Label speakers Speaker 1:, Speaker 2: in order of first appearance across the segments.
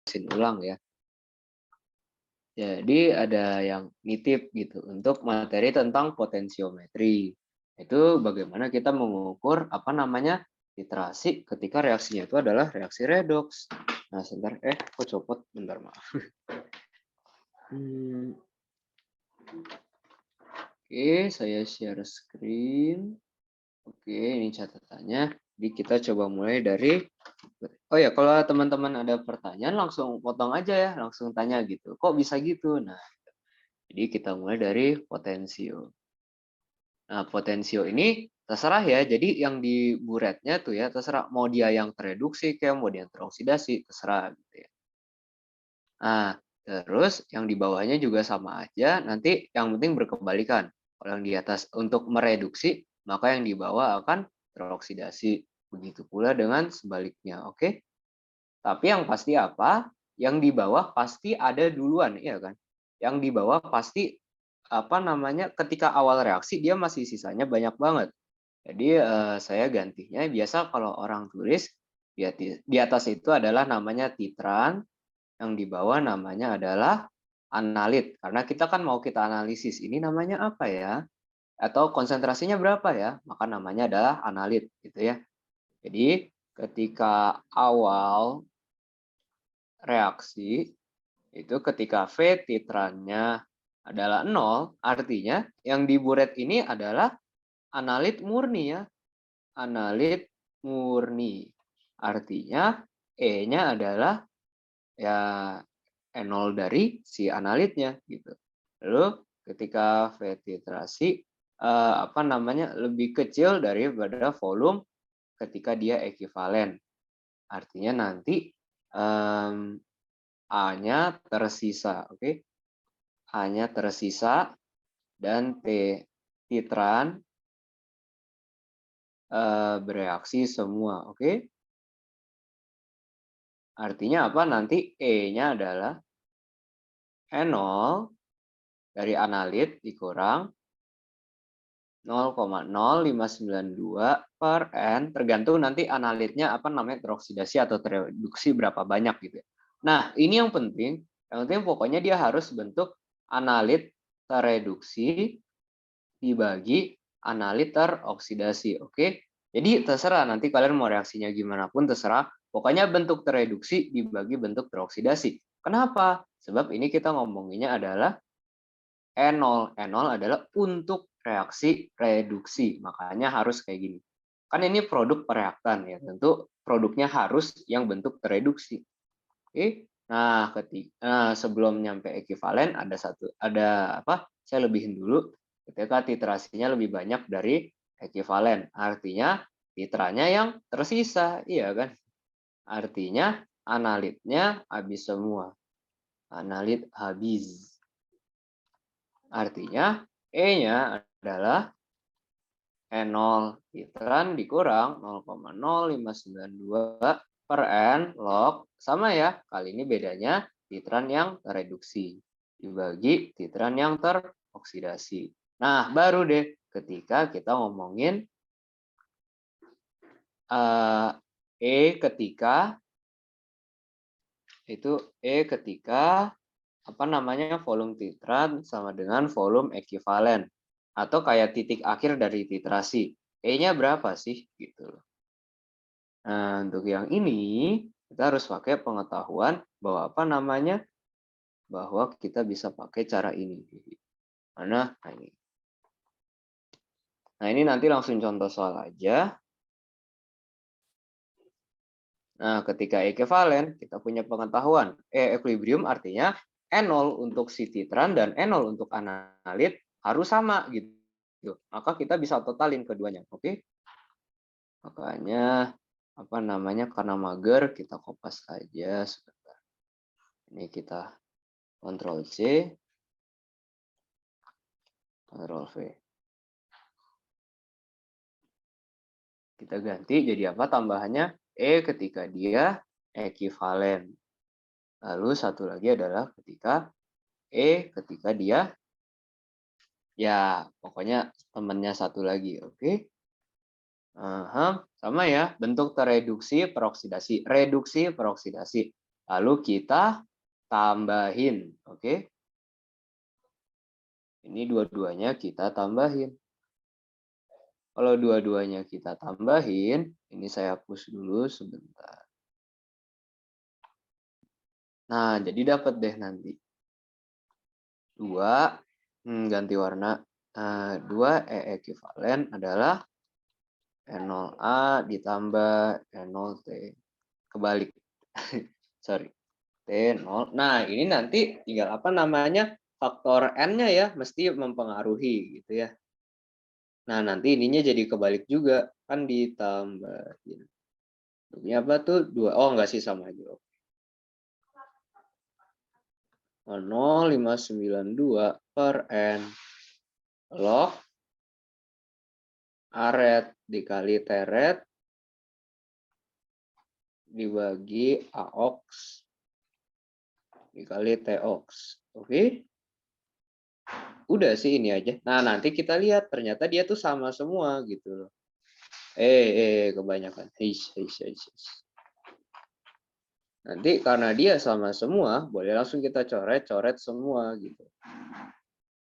Speaker 1: jelasin ulang ya. Jadi ada yang nitip gitu untuk materi tentang potensiometri. Itu bagaimana kita mengukur apa namanya titrasi ketika reaksinya itu adalah reaksi redoks. Nah, sebentar, aku copot, bentar maaf. Oke, saya share screen. Oke, ini catatannya. Jadi kita coba mulai dari, oh ya, kalau teman-teman ada pertanyaan langsung potong aja ya, langsung tanya gitu. Kok bisa gitu? Nah, jadi kita mulai dari potensio. Nah, potensio ini terserah ya. Jadi yang di buretnya tuh ya, terserah mau dia yang tereduksi kayak mau dia yang teroksidasi, terserah gitu ya. Nah, terus yang di bawahnya juga sama aja, nanti yang penting berkebalikan. Kalau yang di atas untuk mereduksi, maka yang di bawah akan teroksidasi. Begitu pula dengan sebaliknya, oke? Tapi yang pasti apa? Yang di bawah pasti ada duluan, iya kan? Yang di bawah pasti apa namanya? Ketika awal reaksi dia masih sisanya banyak banget. Jadi saya gantinya biasa kalau orang tulis di atas itu adalah namanya titran, yang di bawah namanya adalah analit. Karena kita kan mau kita analisis, ini namanya apa ya? Atau konsentrasinya berapa ya? Maka namanya adalah analit gitu ya. Jadi ketika awal reaksi itu ketika V titrannya adalah 0, artinya yang di buret ini adalah analit murni ya. Analit murni. Artinya E-nya adalah ya E0 dari si analitnya gitu. Lalu ketika V titrasi apa namanya lebih kecil daripada volume ketika dia ekivalen. Artinya nanti A-nya tersisa, oke? A-nya tersisa dan titran bereaksi semua, oke? Artinya apa? Nanti E-nya adalah E0 dari analit dikurang 0,0592 per N, tergantung nanti analitnya apa namanya teroksidasi atau tereduksi berapa banyak gitu ya. Nah, ini yang penting pokoknya dia harus bentuk analit tereduksi dibagi analit teroksidasi, oke? Jadi terserah nanti kalian mau reaksinya gimana pun terserah, pokoknya bentuk tereduksi dibagi bentuk teroksidasi. Kenapa? Sebab ini kita ngomonginnya adalah E0. E0 adalah untuk reaksi reduksi, makanya harus kayak gini. Kan ini produk pereaktan ya, tentu produknya harus yang bentuk tereduksi. Oke. Nah, sebelum nyampe ekivalen ada apa? Saya lebihin dulu ketika titrasinya lebih banyak dari ekivalen. Artinya titranya yang tersisa, iya kan? Artinya analitnya habis semua. Analit habis. Artinya E-nya adalah E0 titran dikurang 0,0592 per N log, sama ya, kali ini bedanya titran yang tereduksi dibagi titran yang teroksidasi. Nah, baru deh ketika kita ngomongin E ketika apa namanya volume titran sama dengan volume ekivalen atau kayak titik akhir dari titrasi. E-nya berapa sih gitu. Nah, untuk yang ini kita harus pakai pengetahuan bahwa apa namanya bahwa kita bisa pakai cara ini. Mana? Nah, ini. Nah, ini nanti langsung contoh soal aja. Nah, ketika ekivalen kita punya pengetahuan equilibrium artinya E0 untuk si titran dan E0 untuk analit harus sama gitu. Maka kita bisa totalin keduanya, oke? Makanya apa namanya karena mager kita kopas aja sebentar. Ini kita Ctrl C, Ctrl V. Kita ganti jadi apa tambahannya? E ketika dia ekivalen. Lalu satu lagi adalah ketika E ketika dia ya pokoknya temannya satu lagi, oke? Sama ya, bentuk tereduksi peroksidasi, reduksi peroksidasi. Lalu kita tambahin, oke? Ini dua-duanya kita tambahin. Kalau dua-duanya kita tambahin, ini saya hapus dulu sebentar. Nah, jadi dapat deh nanti. 2, ganti warna. 2 E ekivalen adalah E0A ditambah E0T. Kebalik. Sorry. T0. Nah, ini nanti tinggal apa namanya? Faktor N-nya ya, mesti mempengaruhi gitu ya. Nah, nanti ininya jadi kebalik juga. Kan ditambahin. Ini apa tuh? 2. Oh, enggak sih, sama aja. 0,592 per N. Log aret dikali teret dibagi AOX dikali TOX. Oke? Udah sih ini aja. Nah, nanti kita lihat ternyata dia tuh sama semua gitu loh. Kebanyakan. Nanti karena dia sama semua, boleh langsung kita coret semua gitu.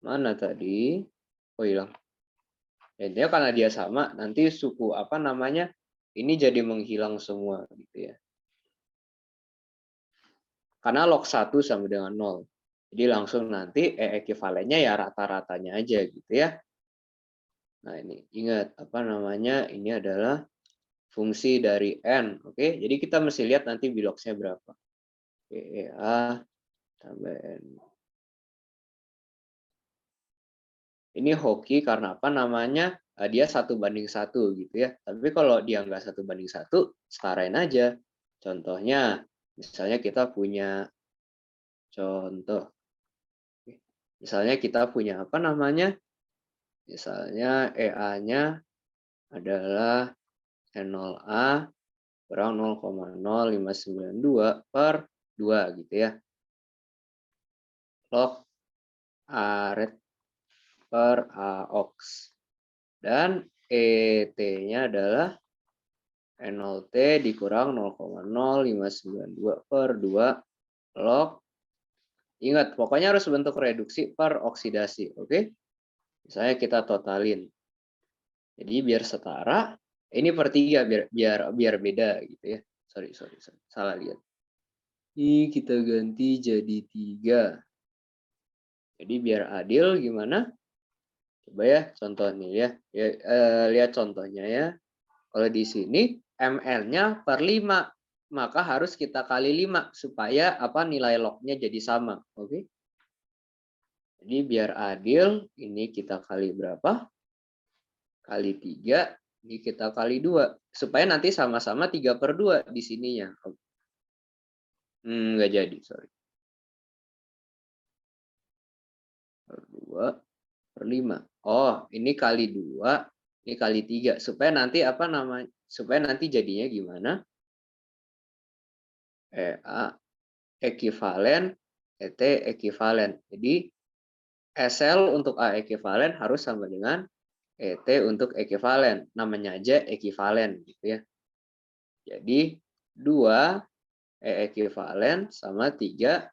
Speaker 1: Mana tadi? Oh, hilang. Intinya karena dia sama, nanti suku apa namanya? Ini jadi menghilang semua gitu ya. Karena log 1 sama dengan 0. Jadi langsung nanti ekivalennya ya rata-ratanya aja gitu ya. Nah, ini ingat apa namanya? Ini adalah fungsi dari n, oke? Jadi kita mesti lihat nanti biloxnya berapa. PEA tambah n. Ini hoki karena apa namanya? Dia 1:1 gitu ya. Tapi kalau dia nggak 1:1, setarain aja. Contohnya, misalnya kita punya contoh. Misalnya kita punya apa namanya? Misalnya EA-nya adalah N0A kurang 0,0592 per 2 gitu ya. Log aret per AOX. Dan ET-nya adalah N0T dikurang 0,0592 per 2 log. Ingat, pokoknya harus bentuk reduksi per oksidasi, oke? Misalnya kita totalin. Jadi biar setara, ini per 3 biar beda gitu ya. Sorry, salah lihat. Ini kita ganti jadi 3. Jadi biar adil gimana? Coba ya contohnya ya. Lihat contohnya ya. Kalau di sini ml-nya per 5, maka harus kita kali 5 supaya apa nilai lognya jadi sama, oke? Jadi biar adil, ini kita kali berapa? Kali 3, ini kita kali 2 supaya nanti sama-sama 3/2 di sininya. Nggak jadi, sorry. Per 2 per 5. Oh, ini kali 2, ini kali 3 supaya nanti apa namanya? Supaya nanti jadinya gimana? EA ekivalen, ET ekivalen. Jadi SL untuk A ekivalen harus sama dengan ET untuk ekivalen. Namanya aja ekivalen gitu ya. Jadi 2 E ekivalen sama 3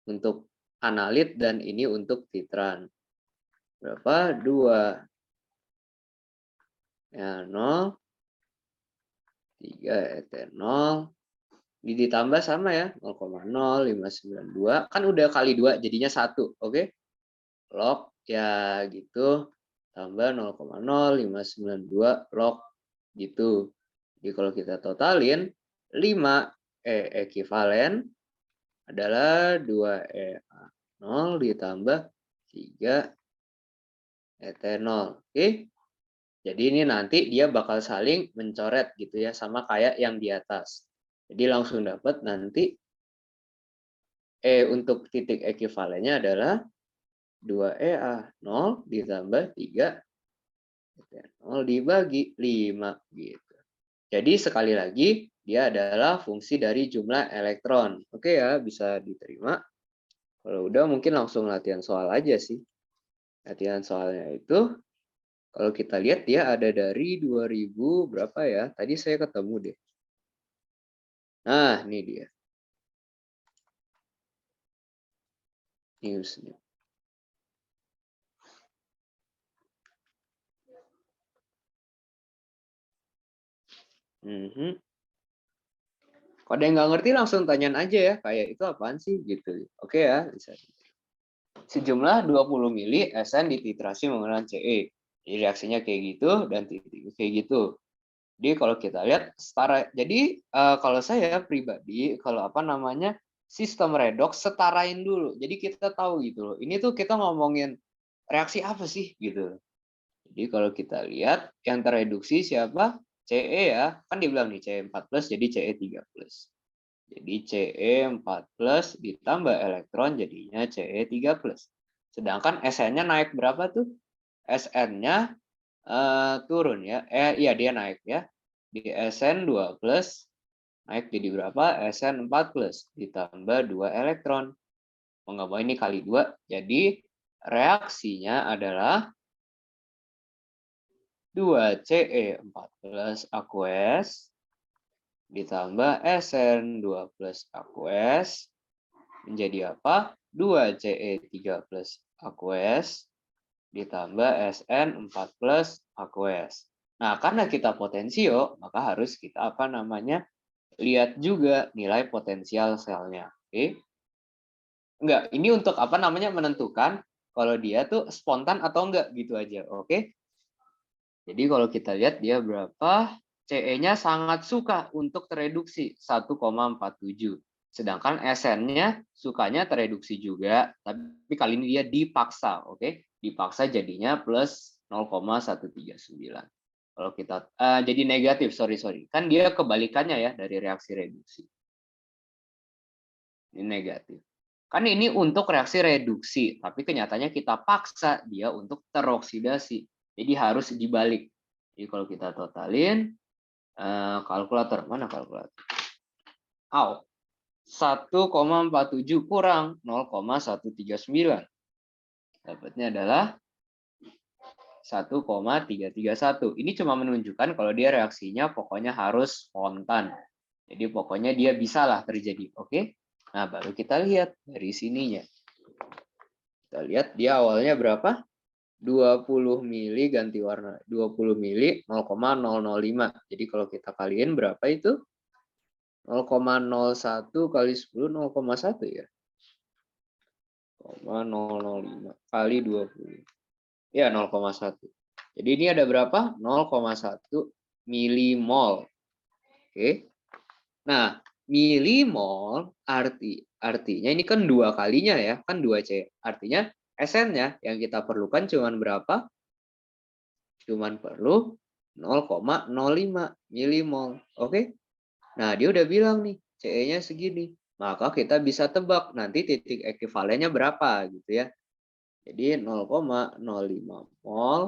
Speaker 1: untuk analit dan ini untuk titran. Berapa? 2. Ya, 0. 3 ET 0. Ini ditambah sama ya, 0,0592. Kan udah kali 2, jadinya 1. Oke? Log, ya gitu. Tambah 0,0592 log gitu. Jadi kalau kita totalin, 5 E ekivalen adalah 2EA0 ditambah 3 ET0. Oke? Jadi ini nanti dia bakal saling mencoret gitu ya, sama kayak yang di atas. Jadi langsung dapat nanti E untuk titik ekivalennya adalah 2EA0 ditambah 3 ET0 dibagi 5 gitu. Jadi sekali lagi dia adalah fungsi dari jumlah elektron. Oke ya, bisa diterima. Kalau udah mungkin langsung latihan soal aja sih. Latihan soalnya itu kalau kita lihat dia ada dari 2000 berapa ya? Tadi saya ketemu deh. Nah, ini dia. News. Kalau ada yang nggak ngerti langsung tanyain aja ya, kayak itu apaan sih gitu. Oke ya, bisa. Sejumlah 20 mili SN dititrasi menggunakan CE. Jadi reaksinya kayak gitu dan titik kayak gitu. Jadi kalau kita lihat setara, jadi kalau saya pribadi kalau apa namanya sistem redox setarain dulu. Jadi kita tahu gitu loh. Ini tuh kita ngomongin reaksi apa sih gitu. Jadi kalau kita lihat yang tereduksi siapa? CE ya. Kan dibilang nih CE4+ jadi CE3+. Jadi Ce4+ ditambah elektron jadinya Ce3+. Sedangkan Sn-nya naik berapa tuh? Sn-nya turun ya. Iya dia naik ya. Di Sn2+ naik jadi berapa? Sn4+ ditambah 2 elektron. Mau nggak mau ini kali 2. Jadi reaksinya adalah 2 Ce4+ aqueous ditambah Sn2+ aqueous menjadi apa? 2 Ce3+ aqueous ditambah Sn4+ aqueous. Nah, karena kita potensio, maka harus kita apa namanya? Lihat juga nilai potensial selnya. Oke? Enggak, ini untuk apa namanya menentukan kalau dia tuh spontan atau enggak gitu aja. Oke? Jadi kalau kita lihat dia berapa? CE-nya sangat suka untuk tereduksi 1,47. Sedangkan SN-nya sukanya tereduksi juga, tapi kali ini dia dipaksa, oke? Dipaksa jadinya plus 0,139. Kalau kita jadi negatif, sorry. Kan dia kebalikannya ya dari reaksi reduksi. Ini negatif. Kan ini untuk reaksi reduksi, tapi kenyataannya kita paksa dia untuk teroksidasi. Jadi harus dibalik. Jadi kalau kita totalin, kalkulator, mana kalkulator? 1,47 kurang 0,139. Dapatnya adalah 1,331. Ini cuma menunjukkan kalau dia reaksinya pokoknya harus spontan. Jadi pokoknya dia bisalah terjadi. Oke? Nah, baru kita lihat dari sininya. Kita lihat dia awalnya berapa? 20 mili ganti warna. 20 mili 0,005. Jadi kalau kita kaliin berapa itu? 0,01 kali 10 0,1 ya. 0,005 kali 20. Ya 0,1. Jadi ini ada berapa? 0,1 milimol. Oke. Nah, milimol artinya ini kan dua kalinya ya, kan 2C. Artinya SN-nya yang kita perlukan cuman berapa? Cuman perlu 0,05 milimol. Oke? Nah, dia udah bilang nih, CE-nya segini. Maka kita bisa tebak nanti titik ekuivalennya berapa gitu ya. Jadi 0,05 mol.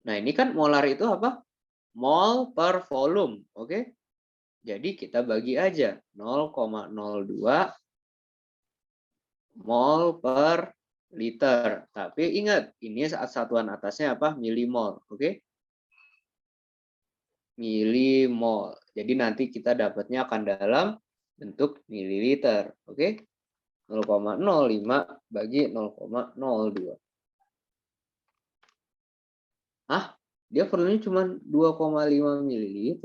Speaker 1: Nah, ini kan molar itu apa? Mol per volume, oke? Jadi kita bagi aja 0,02 mol per liter. Tapi ingat, ini saat satuan atasnya apa? Milimol, oke? Milimol. Jadi nanti kita dapatnya akan dalam bentuk mililiter, oke? 0,05 bagi 0,02. Dia perlunya cuma 2,5 ml.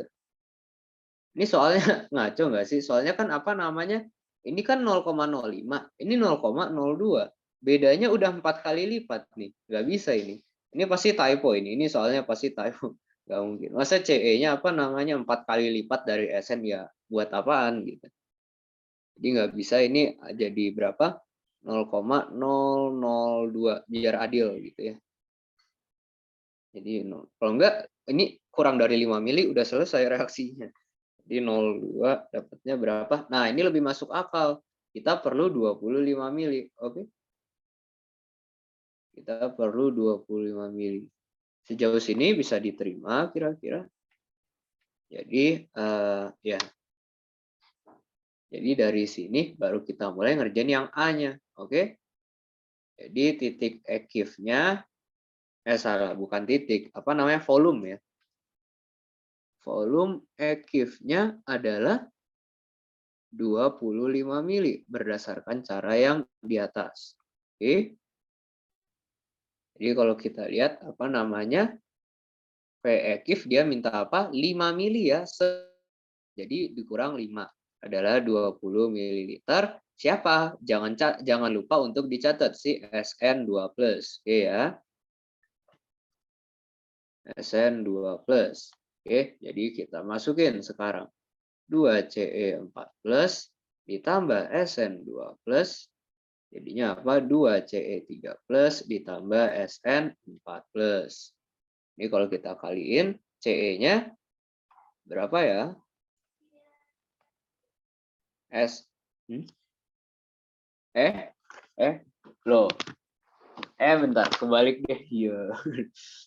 Speaker 1: Ini soalnya ngaco nggak sih? Soalnya kan apa namanya? Ini kan 0,05, ini 0,02. Bedanya udah 4 kali lipat nih. Nggak bisa ini. Ini pasti typo ini. Ini soalnya pasti typo. Nggak mungkin. Masa CE-nya apa namanya 4 kali lipat dari SN ya? Buat apaan gitu. Jadi nggak bisa ini jadi berapa? 0,002 biar adil gitu ya. Jadi kalau enggak ini kurang dari 5 mili udah selesai reaksinya. Jadi 0,2 dapatnya berapa? Nah, ini lebih masuk akal. Kita perlu 25 mili. Oke. Kita perlu 25 mili. Sejauh sini bisa diterima kira-kira. Jadi ya. Jadi dari sini baru kita mulai ngerjain yang A-nya. Oke. Jadi titik ekifnya salah, bukan titik. Apa namanya? Volume ya. Volume ekifnya adalah 25 mili berdasarkan cara yang di atas. Oke. Jadi kalau kita lihat apa namanya? PEKIF dia minta apa? 5 mili ya. Jadi dikurang 5 adalah 20 ml. Siapa? Jangan lupa untuk dicatat si SN2+. Oke ya. SN2+. Oke, jadi kita masukin sekarang 2Ce4+ ditambah SN2+, jadinya apa? 2Ce3+ ditambah SN4+. Ini kalau kita kaliin, Ce-nya berapa ya? S. Loh. Bentar, kebalik deh. Iya.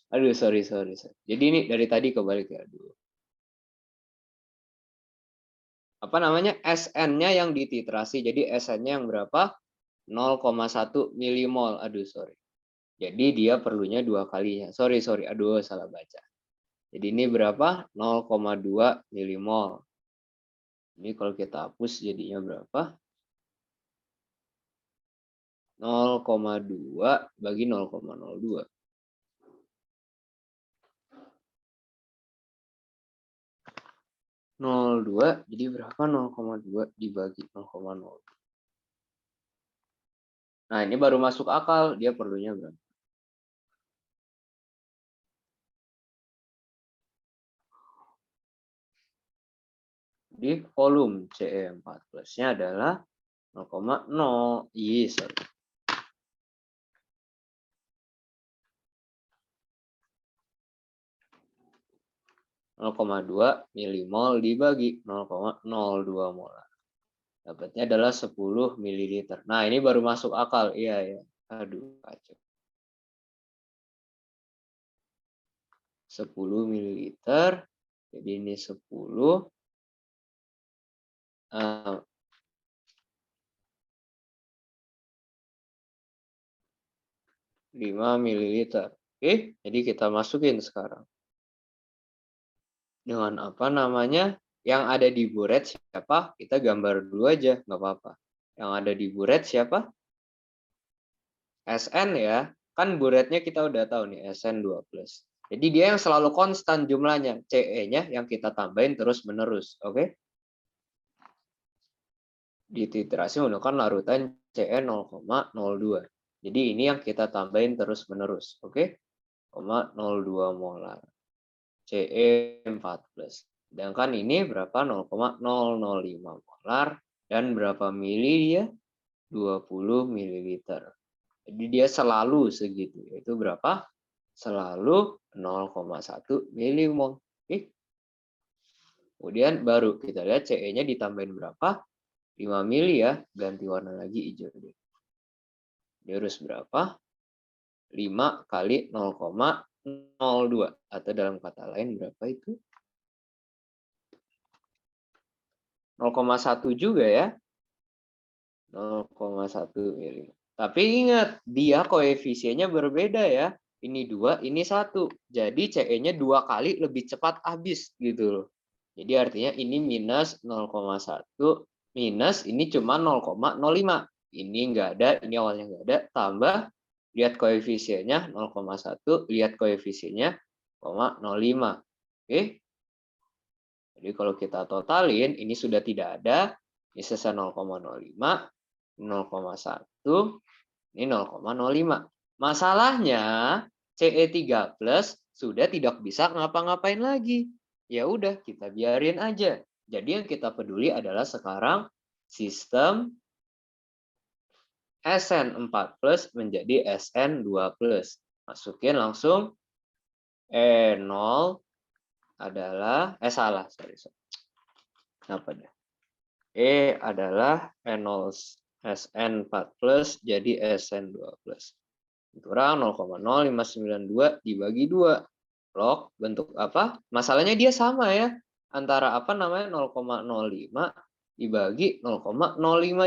Speaker 1: Aduh, sorry. Jadi ini dari tadi kebalik ya. Aduh. Apa namanya? SN-nya yang dititrasi. Jadi SN-nya yang berapa? 0,1 milimol. Aduh, sorry. Jadi dia perlunya 2 kalinya. Sorry. Aduh, salah baca. Jadi ini berapa? 0,2 milimol. Ini kalau kita hapus jadinya berapa? 0,2 bagi 0,02. 0,2 jadi berapa? 0,2 dibagi 0,02. Nah, ini baru masuk akal. Dia perlunya berapa? Di volume Ce4+-nya adalah 0,0. Yes. 0,2 milimol dibagi 0,02 molar. Dapatnya adalah 10 ml. Nah, ini baru masuk akal. Iya ya. Aduh, kacau. 10 ml. Jadi ini 10 5 ml. Oke, jadi kita masukin sekarang. Dengan apa namanya? Yang ada di buret siapa? Kita gambar dulu aja, nggak apa-apa. Yang ada di buret siapa? SN ya. Kan buretnya kita udah tahu nih, SN2+. Jadi dia yang selalu konstan jumlahnya. Ce-nya yang kita tambahin terus-menerus. Oke? Dititrasi menggunakan larutan Ce0,02. Jadi ini yang kita tambahin terus-menerus. Oke? 0,02 molar. Ce4+. Sedangkan ini berapa? 0,005 molar. Dan berapa mili dia? 20 ml. Jadi dia selalu segitu. Yaitu berapa? Selalu 0,1 milimol. Oke. Kemudian baru kita lihat Ce-nya ditambahin berapa? 5 mili ya. Ganti warna lagi hijau. Dia harus berapa? 5 kali 0,02. Atau dalam kata lain berapa itu? 0,1 juga ya. 0,1 mili. Tapi ingat, dia koefisiennya berbeda ya. Ini 2, ini 1. Jadi Ce-nya 2 kali lebih cepat habis gitu loh. Jadi artinya ini minus 0,1 minus ini cuma 0,05. Ini enggak ada, ini awalnya enggak ada. Tambah, lihat koefisiennya 0,1, lihat koefisiennya 0,05. Oke. Jadi kalau kita totalin, ini sudah tidak ada. Ini sisa 0,05, 0,1, ini 0,05. Masalahnya, Ce3+ sudah tidak bisa ngapa-ngapain lagi. Ya udah, kita biarin aja. Jadi yang kita peduli adalah sekarang sistem SN4+ menjadi SN2+. Masukin langsung E0 adalah salah, sorry. Kenapa deh? E adalah E0 SN4+ jadi SN2+. Kurang 0,0592 dibagi 2. Log bentuk apa? Masalahnya dia sama ya. Antara apa namanya 0,05 dibagi 0,05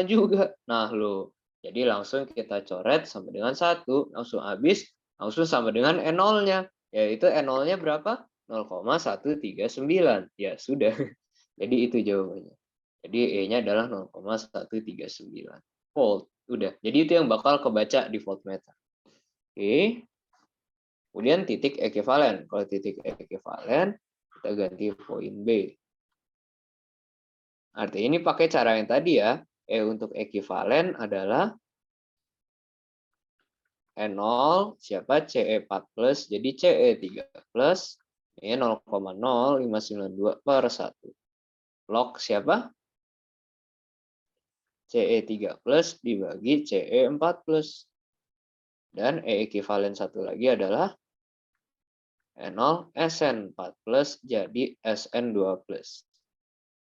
Speaker 1: juga. Nah, loh. Jadi langsung kita coret sama dengan 1. Langsung habis. Langsung sama dengan E0-nya. Yaitu E0-nya berapa? 0,139. Ya, sudah. Jadi itu jawabannya. Jadi E-nya adalah 0,139 volt. Udah. Jadi itu yang bakal kebaca di voltmeter. Oke. Kemudian titik ekivalen. Kalau titik ekivalen, kita ganti poin B. Artinya ini pakai cara yang tadi ya. E untuk ekivalen adalah E0 siapa CE4+, jadi CE3+, ini 0,0592 per 1. Log siapa? CE3+ dibagi CE4+. Dan E ekivalen satu lagi adalah E0 SN4+, jadi SN2+.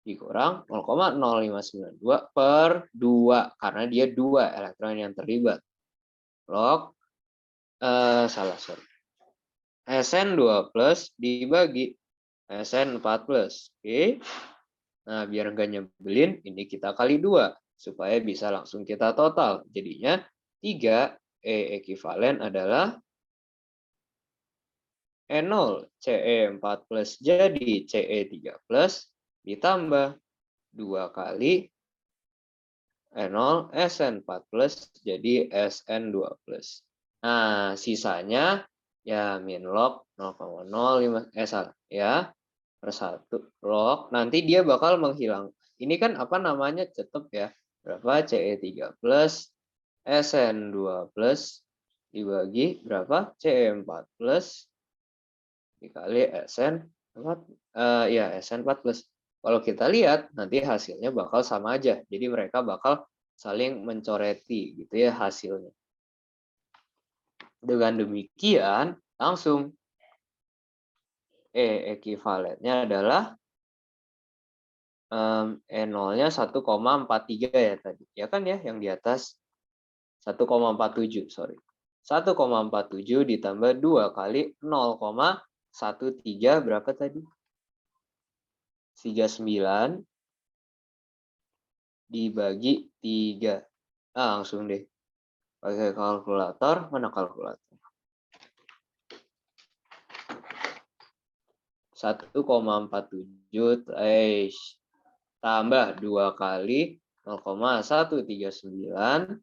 Speaker 1: Dikurang 0,0592 per 2, karena dia 2 elektron yang terlibat. Log, sorry. SN2+ dibagi SN4+. Oke. Nah, biar nggak nyebelin, ini kita kali 2. Supaya bisa langsung kita total. Jadinya 3 E ekivalen adalah E0 CE4+, jadi CE3+, ditambah 2 kali E0 SN4+, jadi SN2+. Nah, sisanya ya min log 0,05 salah ya per 1 log. Nanti dia bakal menghilang. Ini kan apa namanya tetap ya. Berapa CE3+ SN2+ dibagi berapa CE4+ dikali SN4 ya SN4+. Kalau kita lihat nanti hasilnya bakal sama aja. Jadi mereka bakal saling mencoreti gitu ya hasilnya. Dengan demikian, langsung E ekivalennya adalah E0-nya 1,43 ya tadi. Ya kan ya yang di atas 1,47, sorry. 1,47 ditambah 2 kali 0,13 berapa tadi? 39 dibagi 3. Langsung deh. Pakai kalkulator, mana kalkulator? 1,47 tambah 2 kali 0,139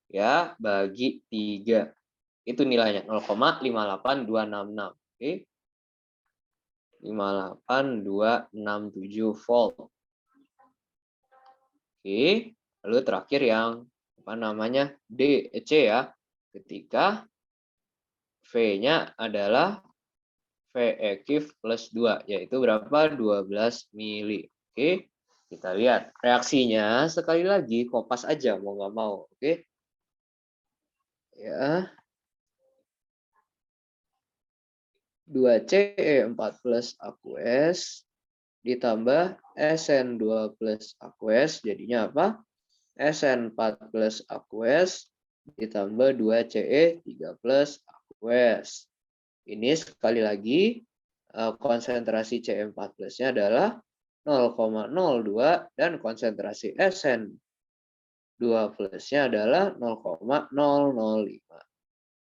Speaker 1: ya bagi 3. Itu nilainya 0,58266. Oke. 58267 volt. Oke, lalu terakhir yang apa namanya C ya. Ketika V-nya adalah V ekif plus 2, yaitu berapa? 12 mili. Oke, kita lihat reaksinya sekali lagi, kopas aja mau nggak mau. Oke, ya 2Ce4+ aqueous ditambah SN2+ aqueous, jadinya apa? SN4+ aqueous ditambah 2Ce3+ aqueous. Ini sekali lagi konsentrasi Ce4+-nya adalah 0,02 dan konsentrasi SN2+-nya adalah 0,005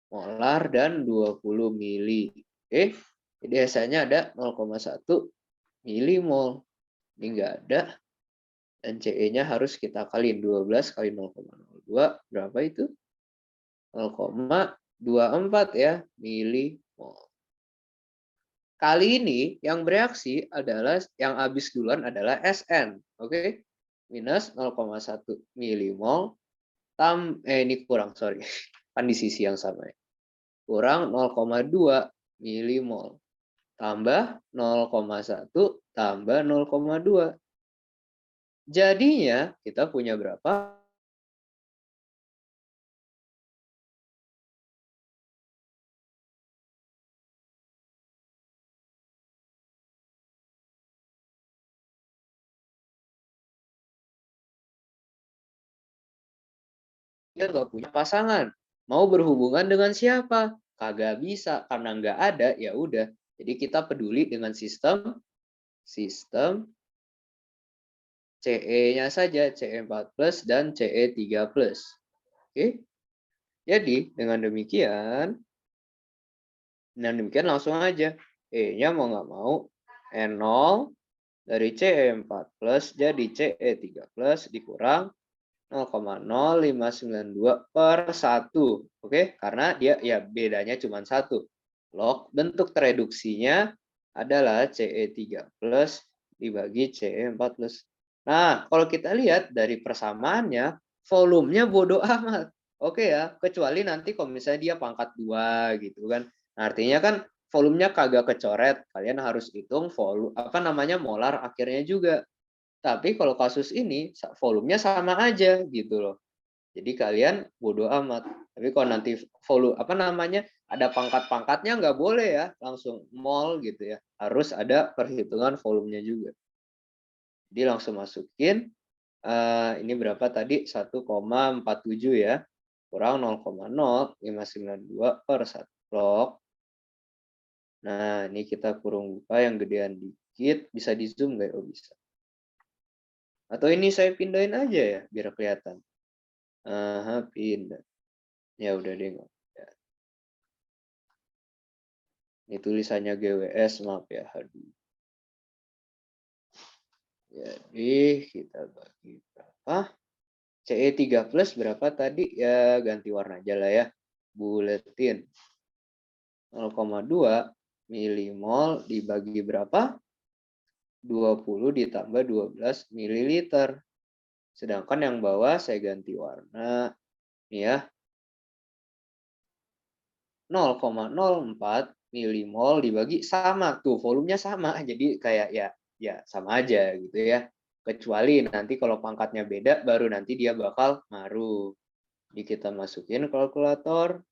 Speaker 1: molar dan 20 mili. Oke, jadi hasilnya ada 0,1 milimol. Ini enggak ada. Dan Ce-nya harus kita kaliin 12 kali 0,02 berapa itu? 0,24 ya milimol. Kali ini yang bereaksi adalah yang habis duluan adalah Sn, oke? Minus 0,1 milimol ini kurang, sorry. Kan di sisi yang sama ya. Kurang 0,2 milimol tambah 0,1 tambah 0,2. Jadinya kita punya berapa? Dia nggak punya pasangan. Mau berhubungan dengan siapa? Kagak bisa karena nggak ada, ya udah. Jadi kita peduli dengan sistem Ce-nya saja, Ce4+ dan Ce3+. Oke. Jadi dengan demikian langsung aja E-nya mau nggak mau N0 Dari Ce4+ jadi Ce3+ dikurang 0,0592/1. Oke, karena dia ya bedanya cuma 1. Log bentuk tereduksinya adalah Ce3+ dibagi Ce4+. Nah, kalau kita lihat dari persamaannya, volumenya bodoh amat. Oke ya, kecuali nanti kalau misalnya dia pangkat 2 gitu kan. Nah, artinya kan volumenya kagak kecoret. Kalian harus hitung volume molar akhirnya juga. Tapi kalau kasus ini volumenya sama aja gitu loh. Jadi kalian bodo amat. Tapi kalau nanti volume ada pangkat-pangkatnya nggak boleh ya langsung mol gitu ya. Harus ada perhitungan volumenya juga. Jadi langsung masukin ini berapa tadi 1,47 ya. Kurang 0,0592/1 log. Nah, ini kita kurung buka yang gedean dikit, bisa di zoom nggak? Oh, bisa. Atau ini saya pindahin aja ya biar kelihatan. Pindah. Ya udah deh. Ini tulisannya GWS, maaf ya. Aduh. Jadi kita bagi berapa? Ce3+ berapa tadi? Ya ganti warna aja lah ya. Buletin. 0,2 milimol dibagi berapa? 20 ditambah 12 ml. Sedangkan yang bawah saya ganti warna. Nih ya. 0,04 milimol dibagi sama tuh volumenya sama, jadi kayak ya sama aja gitu ya, kecuali nanti kalau pangkatnya beda baru nanti dia bakal ngaruh. Jadi kita masukin kalkulator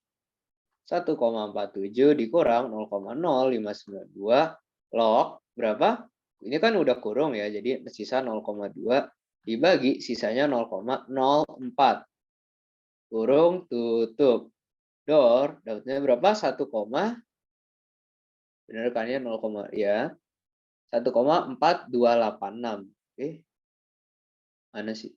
Speaker 1: 1,47 dikurang 0,0592 log berapa, ini kan udah kurung ya, jadi sisa 0,2 dibagi sisanya 0,04 kurung tutup. Dor, dapatnya berapa? 1, benar kan ya 0, ya 1,4286. Oke, mana sih?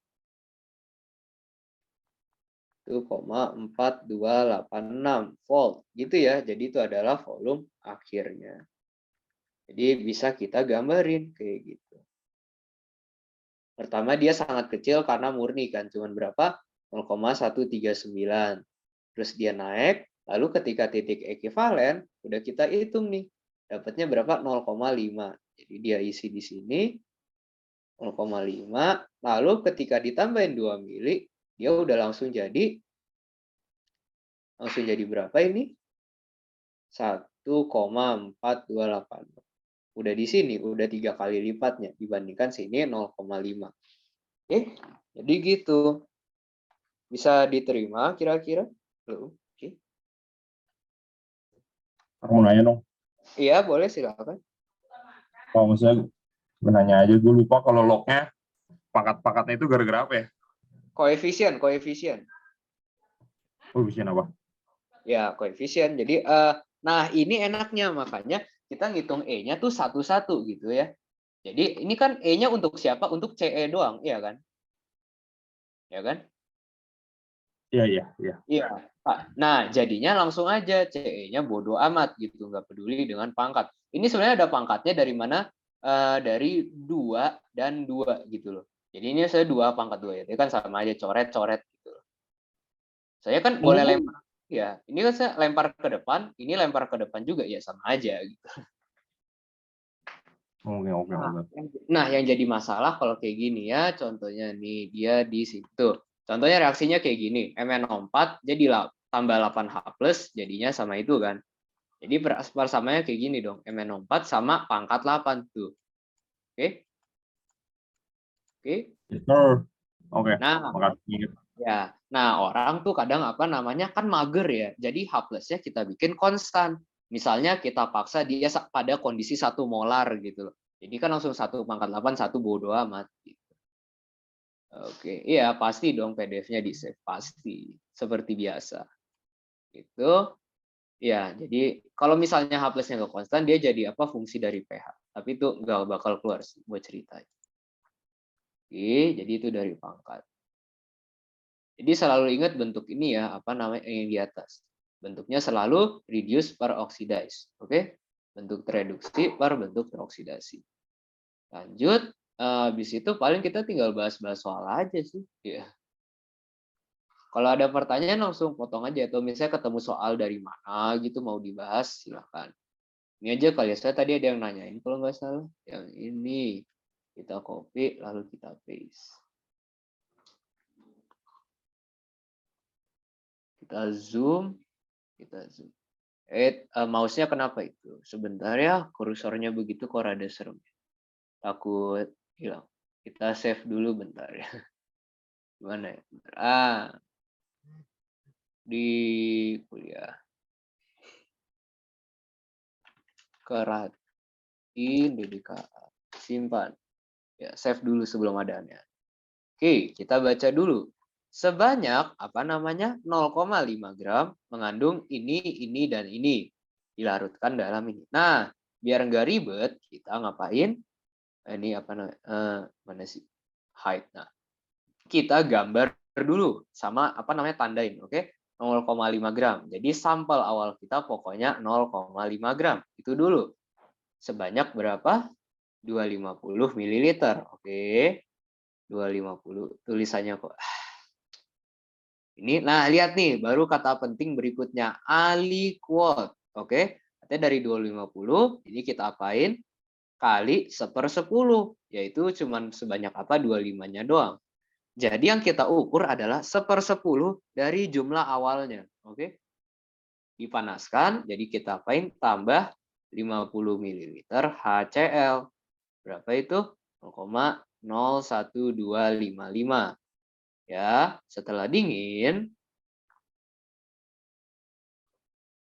Speaker 1: 1,4286 volt gitu ya. Jadi itu adalah volume akhirnya. Jadi bisa kita gambarin kayak gitu. Pertama dia sangat kecil karena murni kan, cuman berapa? 0,139. Terus dia naik, lalu ketika titik ekuivalen udah kita hitung nih. Dapatnya berapa? 0,5. Jadi dia isi di sini 0,5. Lalu ketika ditambahin 2 mili, dia udah langsung jadi berapa ini? 1,428. Udah di sini, udah 3 kali lipatnya dibandingkan sini 0,5. Oke, jadi gitu. Bisa diterima kira-kira? Oke.
Speaker 2: Aku mau nanya dong.
Speaker 1: Iya, boleh silakan.
Speaker 2: Kalau misalnya gue nanya aja, gue lupa kalau lognya pangkat-pangkatnya itu gara-gara apa ya?
Speaker 1: Koefisien.
Speaker 2: Koefisien apa?
Speaker 1: Ya, koefisien. Jadi, nah ini enaknya makanya kita ngitung E-nya tuh satu-satu gitu ya. Jadi ini kan E-nya untuk siapa? Untuk CE doang, iya kan? Ya kan?
Speaker 2: Iya.
Speaker 1: Iya. Nah, jadinya langsung aja CE-nya bodo amat gitu, nggak peduli dengan pangkat. Ini sebenarnya ada pangkatnya dari mana? Dari 2 dan 2 gitu loh. Jadi ini saya 2 pangkat 2 ya. Itu kan sama aja coret-coret gitu loh. Saya kan boleh lempar ya. Ini kan saya lempar ke depan, ini lempar ke depan juga ya sama aja gitu.
Speaker 2: Oke.
Speaker 1: Nah, yang jadi masalah kalau kayak gini ya, contohnya nih dia di situ. Contohnya reaksinya kayak gini, MnO4 jadi tambah 8H plus jadinya sama itu kan. Jadi persamanya kayak gini dong, MnO4 sama pangkat 8 tuh. Oke? Oke?
Speaker 2: Oke.
Speaker 1: Nah,
Speaker 2: Makasih.
Speaker 1: ya. Nah, orang tuh kadang kan mager ya. Jadi H plusnya kita bikin konstan. Misalnya kita paksa dia pada kondisi 1 molar gitu loh. Jadi kan langsung 1/8, 1 bodo amat gitu. Oke, iya pasti dong PDF-nya di save pasti seperti biasa. Itu ya, jadi kalau misalnya H plusnya nggak konstan dia jadi apa fungsi dari pH. Tapi itu nggak bakal keluar sih buat ceritanya. Oke, jadi itu dari pangkat. Jadi selalu ingat bentuk ini ya, apa namanya yang di atas. Bentuknya selalu reduce per oxidize. Oke? Bentuk tereduksi per bentuk teroksidasi. Lanjut, habis itu paling kita tinggal bahas-bahas soal aja sih. Ya. Kalau ada pertanyaan langsung potong aja, atau misalnya ketemu soal dari mana gitu mau dibahas, silakan. Ini aja kali ya, saya tadi ada yang nanyain kalau nggak salah. Yang ini kita copy lalu kita paste. Kita zoom. Mouse-nya kenapa itu? Sebentar ya, kursornya begitu kok rada serem. Takut hilang. Kita save dulu bentar ya. Gimana ya? Bentar. Di kuliah. Keratin DDKA. Simpan. Ya, save dulu sebelum adanya. Oke, kita baca dulu. Sebanyak 0,5 gram mengandung ini, dan ini. Dilarutkan dalam ini. Nah, biar nggak ribet, kita ngapain? Ini apa namanya? Mana sih? Hide. Nah, kita gambar dulu sama apa namanya tandain, oke? 0,5 gram. Jadi sampel awal kita pokoknya 0,5 gram. Itu dulu. Sebanyak berapa? 250 ml. Oke. 250 tulisannya kok. Ini, nah lihat nih, baru kata penting berikutnya, aliquot. Oke, artinya dari 250, ini kita apain? Kali 1/10, yaitu cuman sebanyak apa? 25-nya doang. Jadi yang kita ukur adalah 1/10 dari jumlah awalnya. Oke, dipanaskan, jadi kita apain? Tambah 50 ml HCl. Berapa itu? 0,01255. Ya, setelah dingin,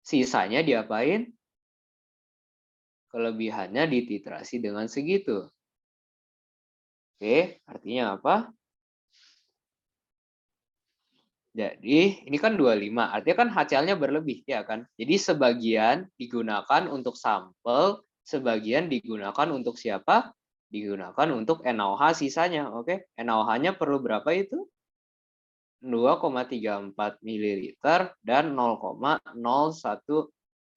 Speaker 1: sisanya diapain? Kelebihannya dititrasi dengan segitu. Oke, artinya apa? Jadi, ini kan 25, artinya kan HCl-nya berlebih, ya kan? Jadi, sebagian digunakan untuk sampel, sebagian digunakan untuk siapa? Digunakan untuk NaOH sisanya, oke? NaOH-nya perlu berapa itu? 2,34 ml dan 0,01063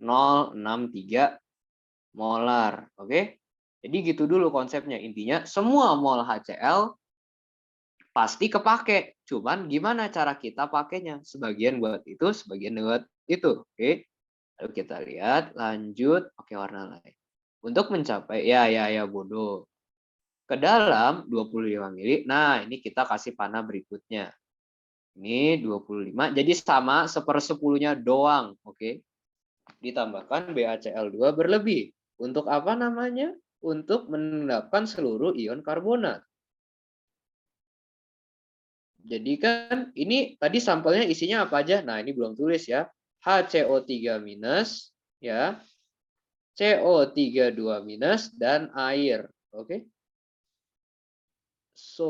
Speaker 1: molar. Oke, jadi gitu dulu konsepnya. Intinya semua mol HCl pasti kepake. Cuman gimana cara kita pakainya? Sebagian buat itu, sebagian buat itu. Oke, lalu kita lihat, lanjut. Oke, warna lain. Untuk mencapai, ya bodoh. Ke dalam 25 ml. Nah, ini kita kasih panah berikutnya. Ini 25, jadi sama 1/10-nya doang, oke. Ditambahkan BaCl2 berlebih. Untuk apa namanya? Untuk mengendapkan seluruh ion karbonat. Jadi kan ini tadi sampelnya isinya apa aja? Nah, ini belum tulis ya. HCO3- ya. CO32- dan air, oke. So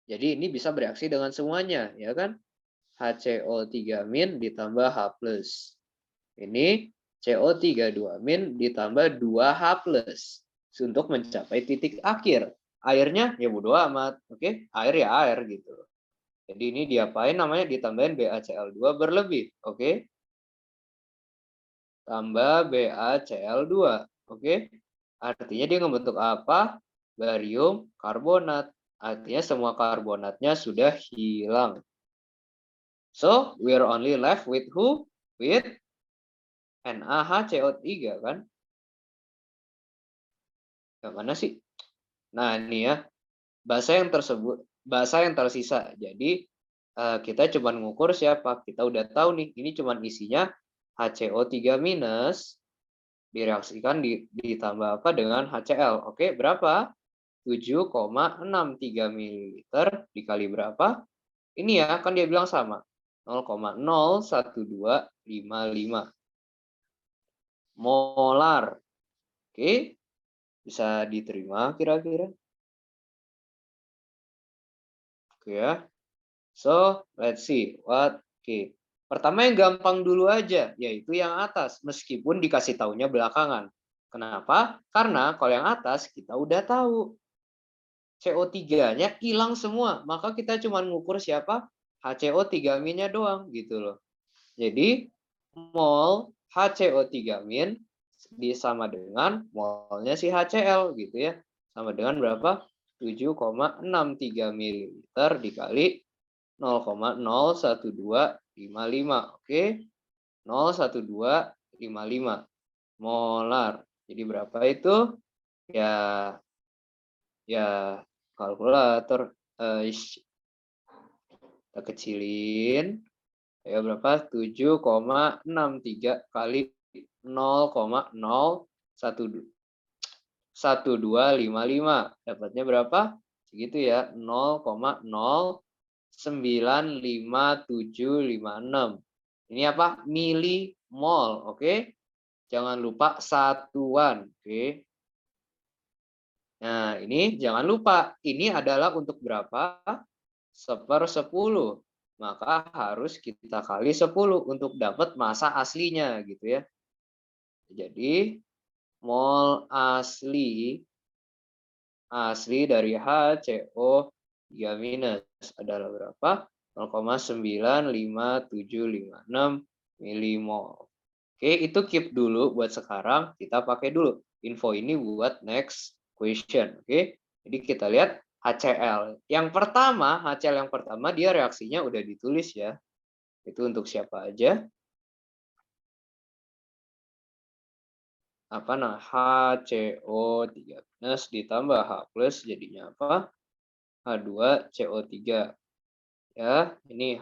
Speaker 1: jadi ini bisa bereaksi dengan semuanya, ya kan? HCO3- ditambah H+. Ini CO32- ditambah 2H+ untuk mencapai titik akhir. Airnya ya bodo amat, oke? Air ya air gitu. Jadi ini diapain namanya? Ditambahin BaCl2 berlebih, oke? Tambah BaCl2, oke? Artinya dia membentuk apa? Barium karbonat. Artinya semua karbonatnya sudah hilang. So, we are only left with who? With NaHCO3 kan? Yang mana sih? Nah, ini ya. Bahasa yang tersisa. Jadi, kita cuma mengukur siapa? Kita udah tahu nih, ini cuma isinya HCO3- direaksikan ditambah apa dengan HCl. Oke, berapa? 7,63 ml dikali berapa? Ini ya, kan dia bilang sama. 0,01255 molar. Oke, bisa diterima kira-kira? Oke ya. So, let's see what. Oke. Pertama yang gampang dulu aja, yaitu yang atas, meskipun dikasih taunya belakangan. Kenapa? Karena kalau yang atas kita udah tahu. CO3-nya hilang semua, maka kita cuma ngukur siapa? HCO3- doang gitu loh. Jadi, mol HCO3- sama dengan molnya si HCl gitu ya. Sama dengan berapa? 7,63 ml dikali 0,01255. Oke. 01255 molar. Jadi berapa itu? Ya kalkulator kita kecilin. Ya berapa? 7,63 kali 0,01255. Dapatnya berapa? Segitu ya. 0,095756. Ini apa? Milimol. Oke. Jangan lupa satuan. Oke. Nah, ini jangan lupa. Ini adalah untuk berapa? 1/10. Maka harus kita kali 10 untuk dapat massa aslinya gitu ya. Jadi mol asli dari HCO3- adalah berapa? 0,95756 milimol. Oke, itu keep dulu buat sekarang. Kita pakai dulu info ini buat next question. Oke, jadi kita lihat HCl. Yang pertama, HCl yang pertama dia reaksinya udah ditulis ya. Itu untuk siapa aja? Apa nah? HCO3- ditambah H+ jadinya apa? H2CO3. Ya, ini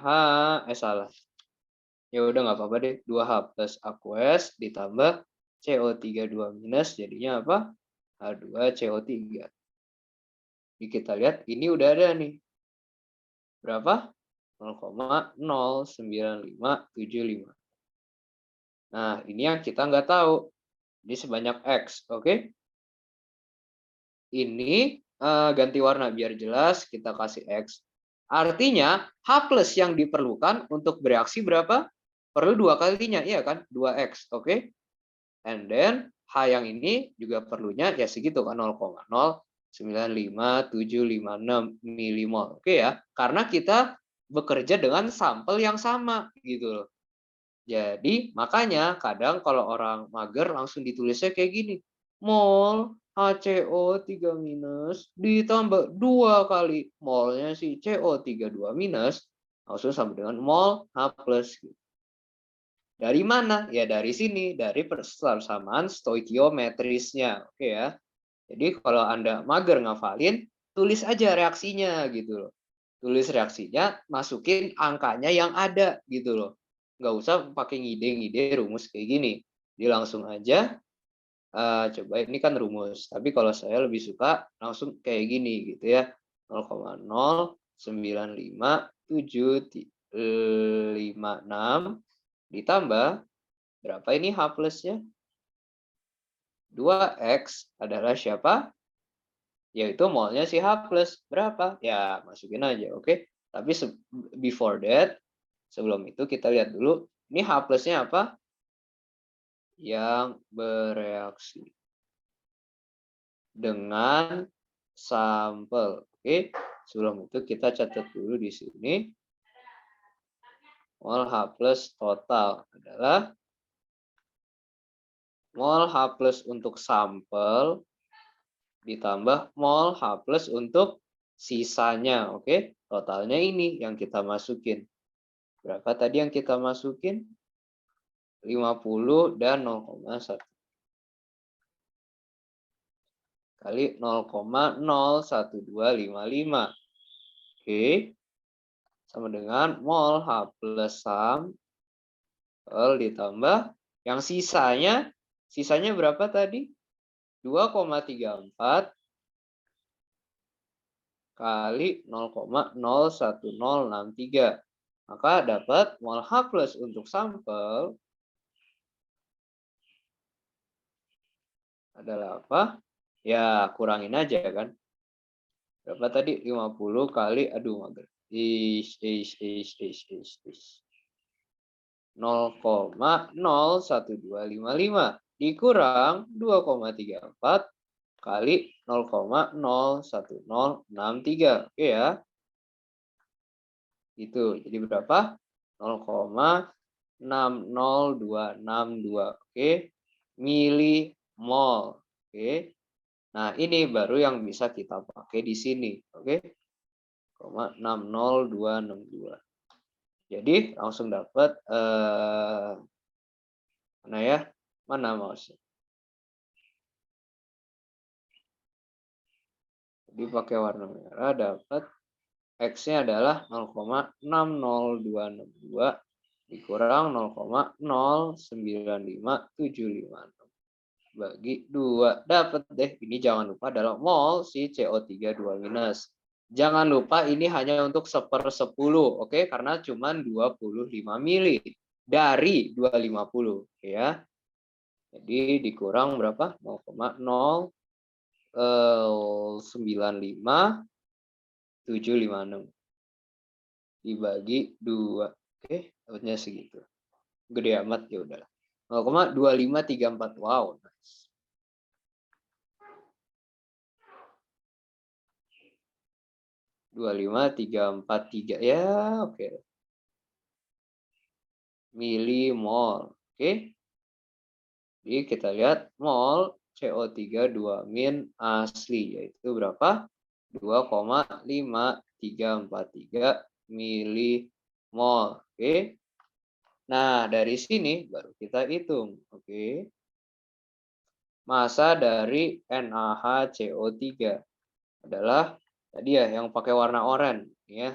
Speaker 1: salah. Ya udah nggak apa-apa deh. 2H+ aqueous ditambah CO3 2- jadinya apa? H2CO3. Jadi kita lihat ini udah ada nih. Berapa? 0,09575. Nah, ini yang kita nggak tahu. Ini sebanyak X, oke? Ini ganti warna biar jelas, kita kasih X. Artinya, H+ yang diperlukan untuk bereaksi berapa? Perlu 2 kalinya, iya kan? 2X, oke? And then, H yang ini juga perlunya ya segitu kan, 0,095756 milimol. Oke ya, karena kita bekerja dengan sampel yang sama gitu loh. Jadi makanya kadang kalau orang mager langsung ditulisnya kayak gini. Mol HCO3- ditambah 2 kali molnya si CO32- langsung sama dengan mol H+. Dari mana? Ya dari sini, dari persamaan stoikiometrisnya. Oke ya. Jadi kalau Anda mager ngafalin, tulis aja reaksinya gitu loh. Tulis reaksinya, masukin angkanya yang ada gitu loh. Nggak usah pakai ngide-ngide rumus kayak gini. Jadi langsung aja, coba ini kan rumus. Tapi kalau saya lebih suka langsung kayak gini gitu ya. 0,095756 ditambah, berapa ini H+-nya? 2X adalah siapa? Yaitu molnya si H+. Berapa? Ya, masukin aja, oke? Tapi before that, sebelum itu kita lihat dulu, ini H+-nya apa? Yang bereaksi dengan sampel. Oke, sebelum itu kita catat dulu di sini. Mol H+ total adalah mol H+ untuk sampel ditambah mol H+ untuk sisanya. Oke, totalnya ini yang kita masukin. Berapa tadi yang kita masukin? 50 dan 0,1. Kali 0,01255. Oke. Sama dengan mol H+ sampel ditambah yang sisanya berapa tadi? 2,34 kali 0,01063. Maka dapat mol H+ untuk sampel adalah apa? Ya, kurangin aja kan. Berapa tadi? 50 kali, aduh mager. 0,01255 dikurang 2,34 kali 0,01063. Oke ya. Itu. Jadi berapa? 0,60262. Oke. milimol. Oke. Nah, ini baru yang bisa kita pakai di sini. Oke. 60262. Jadi langsung dapat mana ya? Mana mouse? Jadi pakai warna merah dapat X-nya adalah 0,60262 dikurang 0,095756 bagi 2. Dapat deh. Ini jangan lupa adalah mol si CO3 2-. Jangan lupa ini hanya untuk 1/10, oke? Karena cuma 25 mili dari 250, ya. Jadi dikurang berapa? 0,095756 dibagi 2. Oke, dapatnya segitu. Gede amat, ya udahlah. 0,2534. Wow, nice. 25343 ya, oke. Milimol, oke. Jadi kita lihat mol CO3 2- asli yaitu berapa? 2,5343 milimol, oke. Nah, dari sini baru kita hitung, oke. Massa dari NaHCO3 adalah tadi ya yang pakai warna oranye, ya.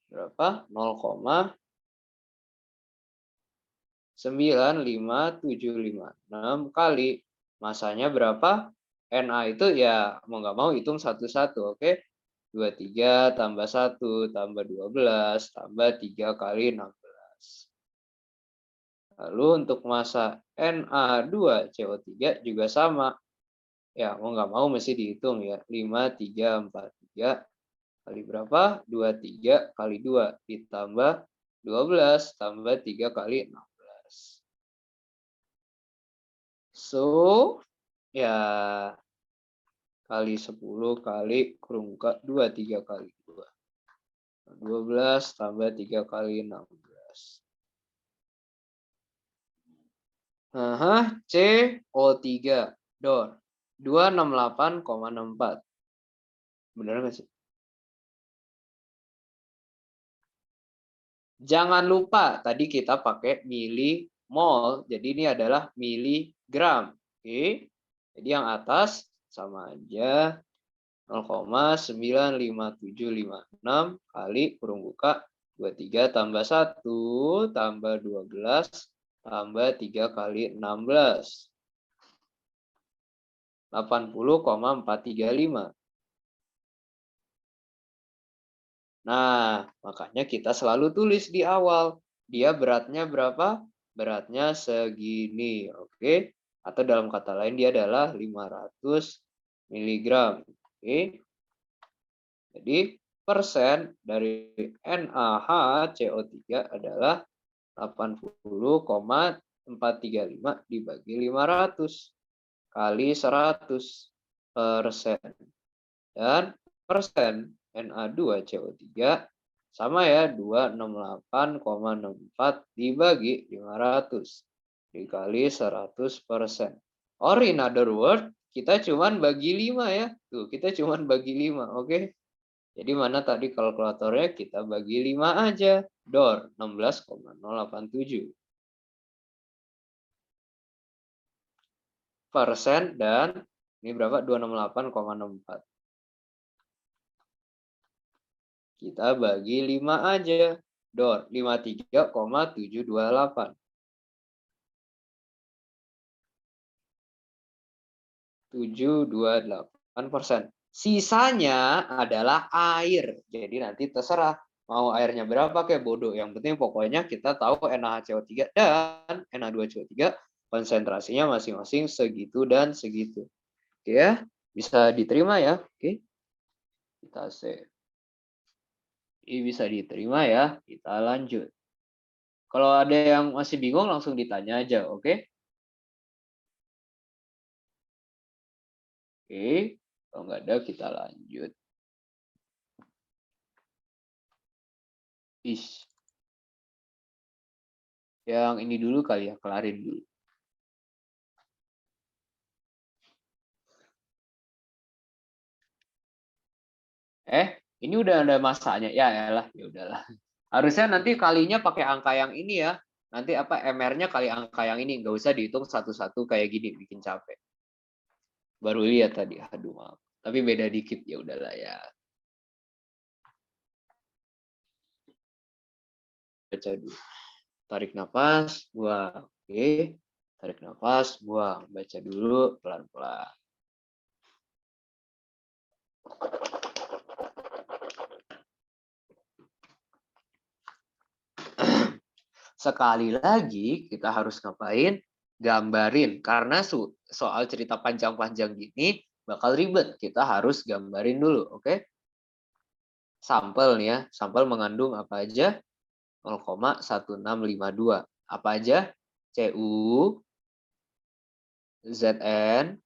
Speaker 1: Berapa? 0,95756 kali masanya berapa? Na itu ya mau nggak mau hitung satu-satu, oke? 23 tambah 1 tambah 12 tambah 3 kali 16. Lalu untuk massa Na2CO3 juga sama. Ya, mau nggak mau mesti dihitung ya. 5343 kali berapa? 23 kali 2 ditambah 12 tambah 3 kali 16. So, ya kali 10 kali kurung 23 kali 2. 12 tambah 3 kali 16. CO3 dor 268,64. Benar nggak sih? Jangan lupa tadi kita pakai milimol, jadi ini adalah miligram. Oke. Jadi yang atas sama aja 0,95756 kali kurung buka 23 tambah 1 tambah 12 tambah 3 kali 16. 80,435. Nah, makanya kita selalu tulis di awal. Dia beratnya berapa? Beratnya segini, oke? Atau dalam kata lain dia adalah 500 mg. Oke. Jadi persen dari NaHCO3 adalah 80,435 dibagi 500 kali 100 persen. Dan persen Na2CO3 sama ya 268,64 dibagi 500 dikali 100%. Or in other word, kita cuman bagi 5 ya. Tuh, kita cuman bagi 5, oke? Jadi mana tadi kalkulatornya kita bagi 5 aja. Dor 16,087. Persen dan ini berapa? 268,64. Kita bagi 5 aja. Dor 53,728. 728%. Sisanya adalah air. Jadi nanti terserah mau airnya berapa kayak bodoh. Yang penting pokoknya kita tahu NaHCO3 dan Na2CO3 konsentrasinya masing-masing segitu dan segitu. Oke ya, bisa diterima ya. Oke. Kita save. Ini bisa diterima ya. Kita lanjut. Kalau ada yang masih bingung langsung ditanya aja, oke? Oke, kalau nggak ada kita lanjut. Yang ini dulu kali ya, kelarin dulu. Ini udah ada masanya. Ya elah, ya udahlah. Harusnya nanti kalinya pakai angka yang ini ya. Nanti apa MR-nya kali angka yang ini, nggak usah dihitung satu-satu kayak gini, bikin capek. Baru lihat tadi, aduh maaf. Tapi beda dikit, ya udahlah ya. Baca dulu. Tarik nafas, buang. Oke. Tarik nafas, buang. Baca dulu pelan-pelan. Sekali lagi kita harus ngapain? Gambarin. Karena soal cerita panjang-panjang gini bakal ribet. Kita harus gambarin dulu, oke? Sampel nih ya. Sampel mengandung apa aja? 0,1652. Apa aja? Cu, Zn,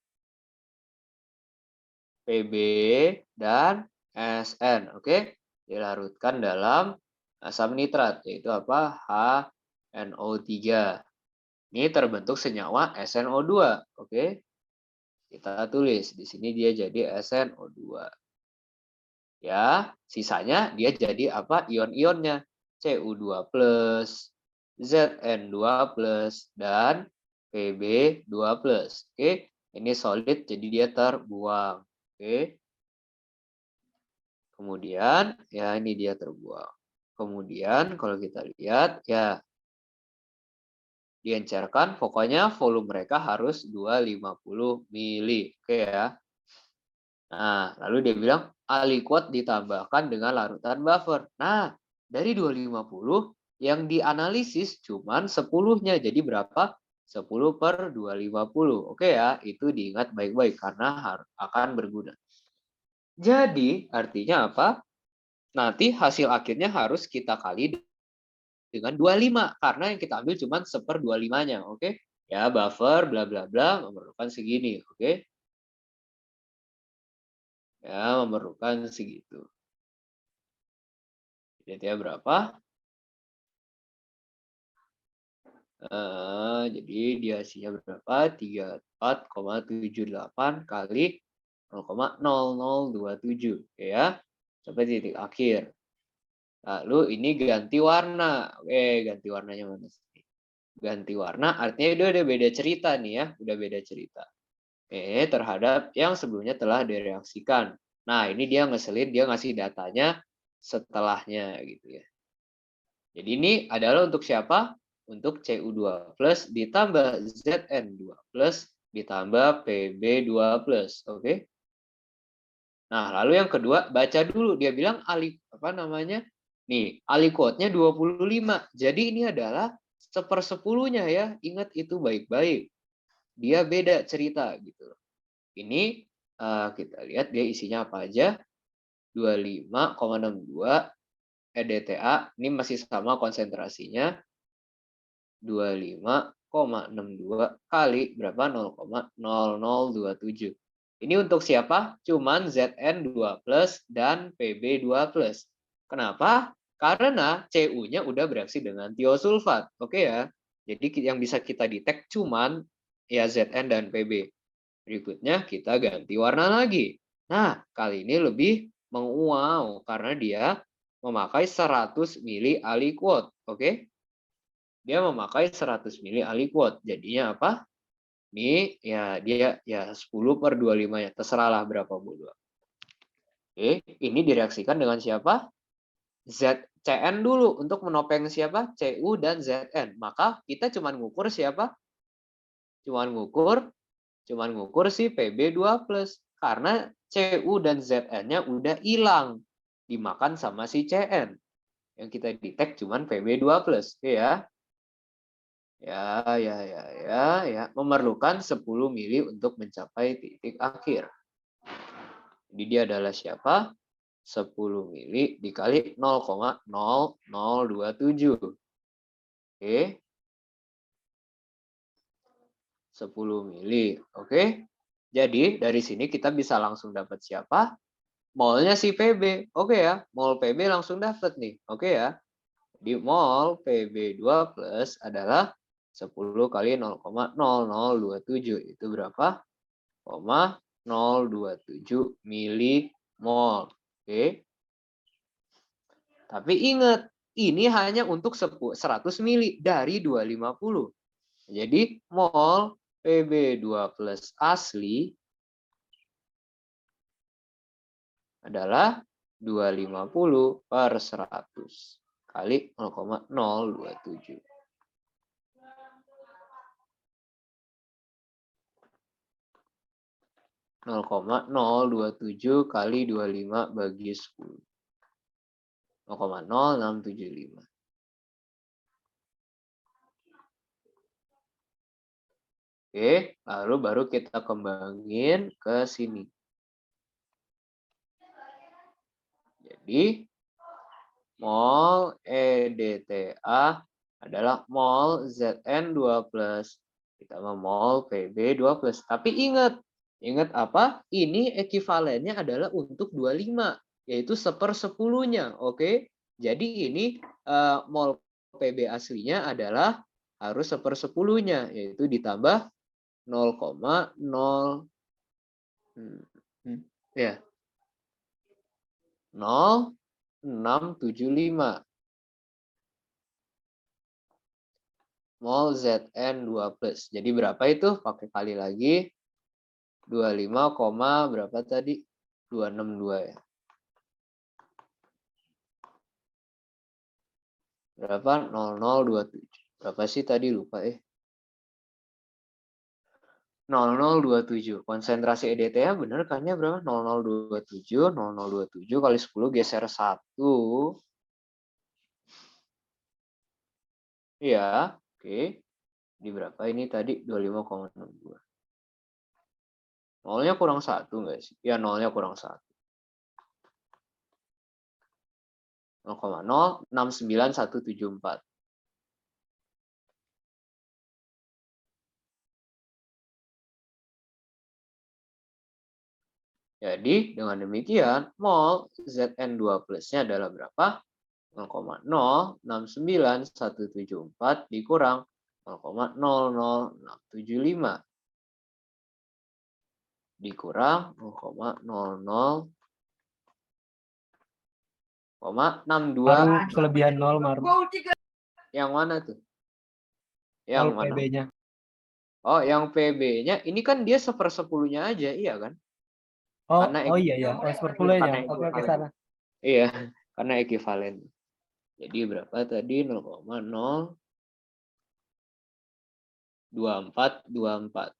Speaker 1: Pb, dan Sn. Oke? Dilarutkan dalam asam nitrat, yaitu apa? HNO3. Ini terbentuk senyawa SNO2. Oke? Kita tulis. Di sini dia jadi SNO2. Ya, sisanya dia jadi apa? Ion-ionnya. Cu2+, Zn2+, dan Pb2+. Oke? Ini solid jadi dia terbuang. Oke? Kemudian, ya ini dia terbuang. Kemudian kalau kita lihat, ya diencerkan, pokoknya volume mereka harus 250 mili. Oke ya. Nah, lalu dia bilang aliquot ditambahkan dengan larutan buffer. Nah, dari 250 yang dianalisis cuman 10-nya. Jadi berapa? 10 per 250. Oke ya, itu diingat baik-baik karena akan berguna. Jadi, artinya apa? Nanti hasil akhirnya harus kita kali dengan 25 karena yang kita ambil cuma 1/25-nya, oke? Ya, buffer bla bla bla memerlukan segini, oke? Ya, memerlukan segitu. Jadi ya berapa? Jadi dia hasilnya berapa? 34,78 kali 0,0027, ya. Sampai titik akhir. Lalu ini ganti warna. Oke, ganti warnanya mana sih? Ganti warna artinya udah beda cerita nih ya, udah beda cerita. Terhadap yang sebelumnya telah direaksikan. Nah, ini dia ngeselin, dia ngasih datanya setelahnya gitu ya. Jadi ini adalah untuk siapa? Untuk Cu2+ ditambah Zn2+ ditambah Pb2+, oke? Nah, lalu yang kedua baca dulu, dia bilang Nih, aliquotnya 25. Jadi ini adalah 1/10-nya ya. Ingat itu baik-baik. Dia beda cerita gitu. Ini kita lihat dia isinya apa aja. 25,62 EDTA. Ini masih sama konsentrasinya. 25,62 kali berapa? 0,0027. Ini untuk siapa? Cuman Zn2+ dan Pb2+. Kenapa? Karena Cu-nya udah bereaksi dengan tiosulfat. Oke ya. Jadi yang bisa kita detect cuman ya Zn dan Pb. Berikutnya kita ganti warna lagi. Nah, kali ini lebih menguau karena dia memakai 100 mili aliquot. Oke? Dia memakai 100 mili aliquot. Jadinya apa? Ini ya dia ya 10/25 ya. Terserahlah berapa bodoh. Oke, ini direaksikan dengan siapa? Cn dulu untuk menopeng siapa? Cu dan Zn. Maka kita cuma ngukur siapa? Cuman ngukur si Pb2+. Karena Cu dan Zn-nya udah hilang. Dimakan sama si Cn. Yang kita detect cuman Pb2+. Oke ya. Ya. Memerlukan 10 mili untuk mencapai titik akhir. Jadi dia adalah siapa? 10 mili dikali 0,0027. Oke. 10 mili. Oke. Jadi dari sini kita bisa langsung dapat siapa? Molnya si Pb. Oke ya. Mol Pb langsung dapat nih. Oke ya. Di mol PB2 plus adalah 10 kali 0,0027. Itu berapa? 0,027 milimol. Oke. Tapi ingat, ini hanya untuk 100 mili dari 250. Jadi mol PB2 plus asli adalah 250 per 100 kali 0,027. Nol koma 027 kali 25 bagi 10. 0,0675. Oke, lalu baru kita kembangin ke sini. Jadi, mol EDTA adalah mol Zn2+, ditambah mol Pb2+. Tapi ingat apa? Ini ekivalennya adalah untuk 25, yaitu 1/10-nya. Oke, jadi ini mol Pb aslinya adalah harus 1/10-nya, yaitu ditambah 0,0 ya 0,675 mol Zn2+. Jadi berapa itu? Pakai kali lagi. 25, berapa tadi? 262 ya. Berapa? 0027. Berapa sih tadi? Lupa 0027. Konsentrasi EDTA bener kan ya berapa? 0027. 0027 kali 10 geser 1. Iya, oke. Di berapa ini tadi? 25,62. Nolnya kurang 1 nggak sih? Ya, nolnya kurang 1. 0,069174. Jadi, dengan demikian, mol Zn2 plusnya adalah berapa? 0,069174 dikurang 0,00675 dikurang 0,00,62.
Speaker 3: Baru kelebihan 0, Maru.
Speaker 1: Yang mana tuh? Yang mana?
Speaker 3: PB-nya.
Speaker 1: Oh, yang PB-nya ini kan dia 1/10-nya aja, iya kan?
Speaker 3: Oh,
Speaker 1: Karena
Speaker 3: iya ya. Oh, 10-nya. Oke, sana.
Speaker 1: Iya, karena ekivalen. Jadi berapa tadi? 0,02424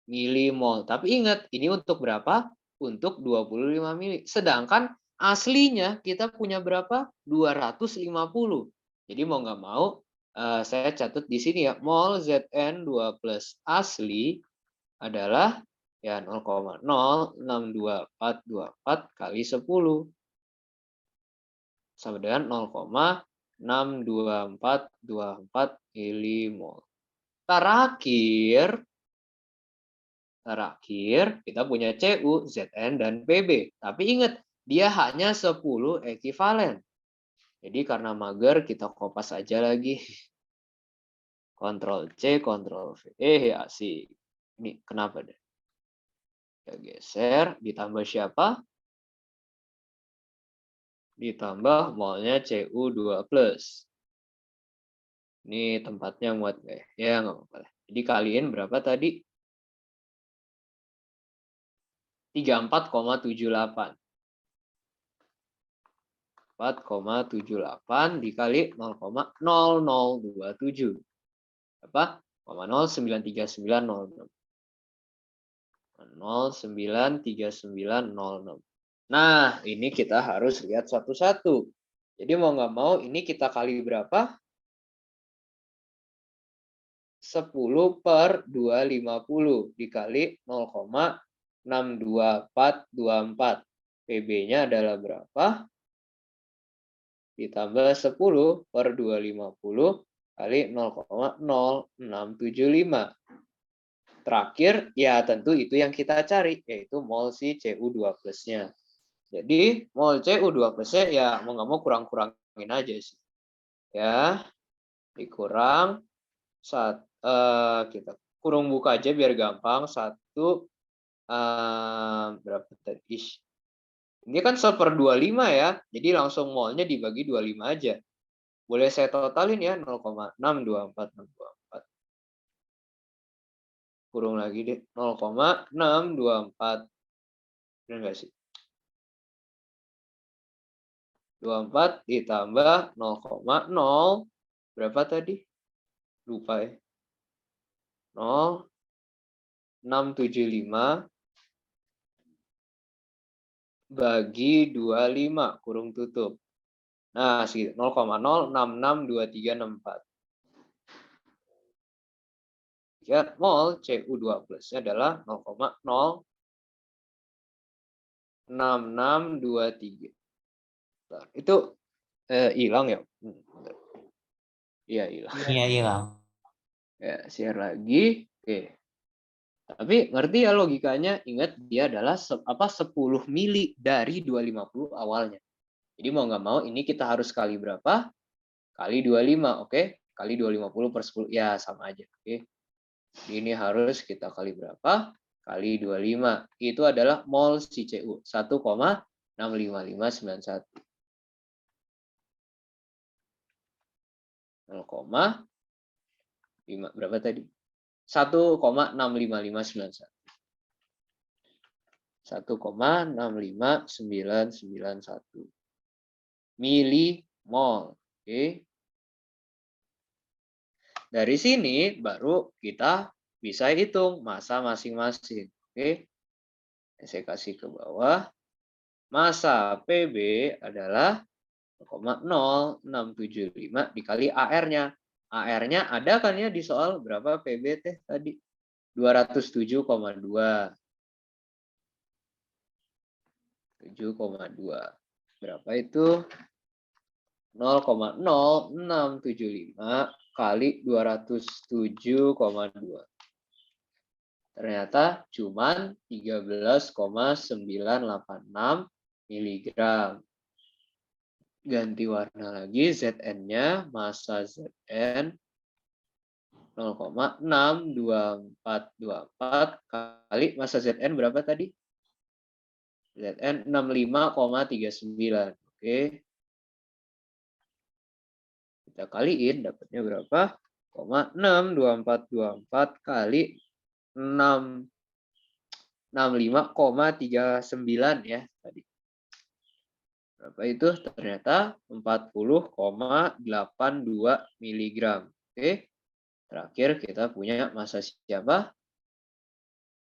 Speaker 1: milimol. Tapi ingat, ini untuk berapa? Untuk 25 mili. Sedangkan aslinya kita punya berapa? 250. Jadi mau nggak mau, saya catat di sini ya, mol Zn2 plus asli adalah ya 0,06224 kali 10 sama dengan 0,62424 milimol. Terakhir kita punya Cu, Zn, dan Pb. Tapi ingat, dia hanya 10 ekivalen. Jadi karena mager, kita kopas aja lagi. Ctrl C, Ctrl V. Asik. Ini kenapa deh? Kita geser, ditambah siapa? Ditambah molnya Cu2+. Ini tempatnya muat nggak ya? Ya, nggak apa-apa. Jadi kaliin berapa tadi? 34,78. 4,78 dikali 0,0027. Apa? 0,093906. 0,93906. Nah, ini kita harus lihat satu-satu. Jadi mau nggak mau ini kita kali berapa? 10 per 250 dikali 0,62424. PB-nya adalah berapa? Ditambah 10 per 250 kali 0,0675. Terakhir, ya tentu itu yang kita cari, yaitu mol si Cu2 plusnya. Jadi, mol Cu2 plusnya ya mau nggak mau kurang-kurangin aja sih. ya, dikurang kita kurung buka aja biar gampang. 1 berapa tadi? Ini kan 1/25 ya. Jadi langsung molnya dibagi 25 aja. Boleh saya totalin ya, 0,624624. Kurung lagi deh, 0,624. Benar nggak sih? 24 ditambah 0,0 berapa tadi? Lupa ya. 0,675 bagi 25 kurung tutup. Nah, 0,0662364. Ya, mol Cu2 plusnya adalah 0,06623. Itu hilang ya? Iya, hilang.
Speaker 4: Iya, hilang.
Speaker 1: Ya, share lagi. Oke. Tapi ngerti ya logikanya? Ingat dia adalah 10 mili dari 250 awalnya. Jadi mau nggak mau ini kita harus kali berapa? Kali 25, oke? Kali 250 per 10, ya sama aja, oke? Ini harus kita kali berapa? Kali 25. Itu adalah mol CCU, 1,65591. 0,5 berapa tadi? 1,65591. 1,65991 milimol. Oke. Dari sini baru kita bisa hitung massa masing-masing. Oke. Saya kasih ke bawah. Massa PB adalah 0,0675 dikali AR-nya. AR-nya ada kan ya di soal berapa PB teh tadi? 207,2. 7,2. Berapa itu? 0,0675 kali 207,2. Ternyata cuman 13,986 miligram. Ganti warna lagi, Zn-nya, massa Zn 0,62424 kali massa Zn berapa tadi? Zn 65,39. Oke. Kita kaliin dapatnya berapa? 0,62424 kali 65,39 ya tadi. Berapa itu? Ternyata 40,82 miligram. Oke. Terakhir kita punya massa siapa?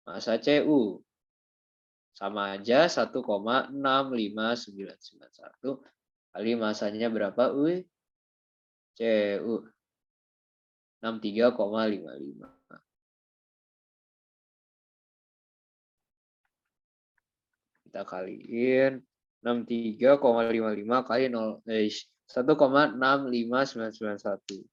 Speaker 1: Massa Cu. Sama aja 1,65991 kali massanya berapa? Cu 63,55. Kita kaliin 63,55 kali 1,65991.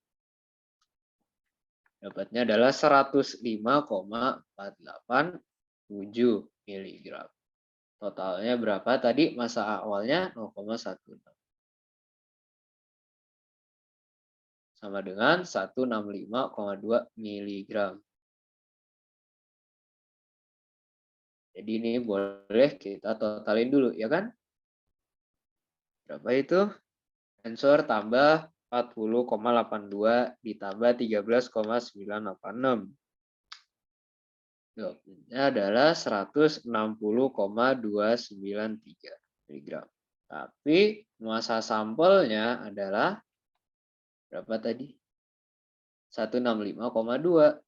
Speaker 1: Dapatnya adalah 105,487 miligram. Totalnya berapa tadi? Massa awalnya 0,16. Sama dengan 165,2 miligram. Jadi ini boleh kita totalin dulu, ya kan? Berapa itu? Answer tambah 40,82 ditambah 13,986. Jawabannya adalah 160,293 miligram. Tapi massa sampelnya adalah berapa tadi? 165,2.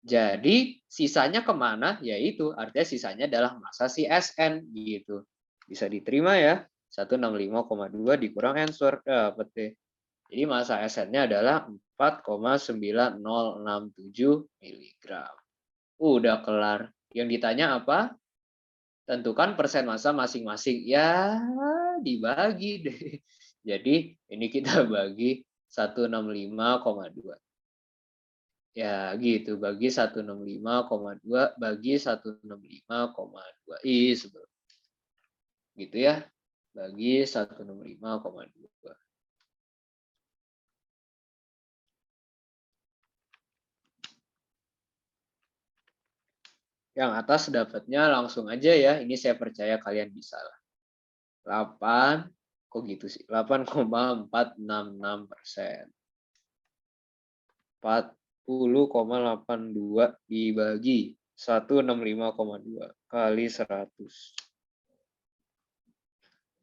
Speaker 1: Jadi sisanya kemana? Yaitu artinya sisanya adalah massa si Sn gitu. Bisa diterima ya. 165,2 dikurang answer dapat deh. Jadi massa Sn-nya adalah 4,9067 miligram. Udah kelar. Yang ditanya apa? Tentukan persen massa masing-masing. Ya, dibagi deh. Jadi ini kita bagi 165,2. Ya gitu, bagi 165,2 bagi 165,2. Ih, gitu ya. bagi 165,2. Yang atas dapatnya langsung aja ya. Ini saya percaya kalian bisa lah. 8, kok gitu sih? 8,466%. 40,82 dibagi 165,2 kali 100.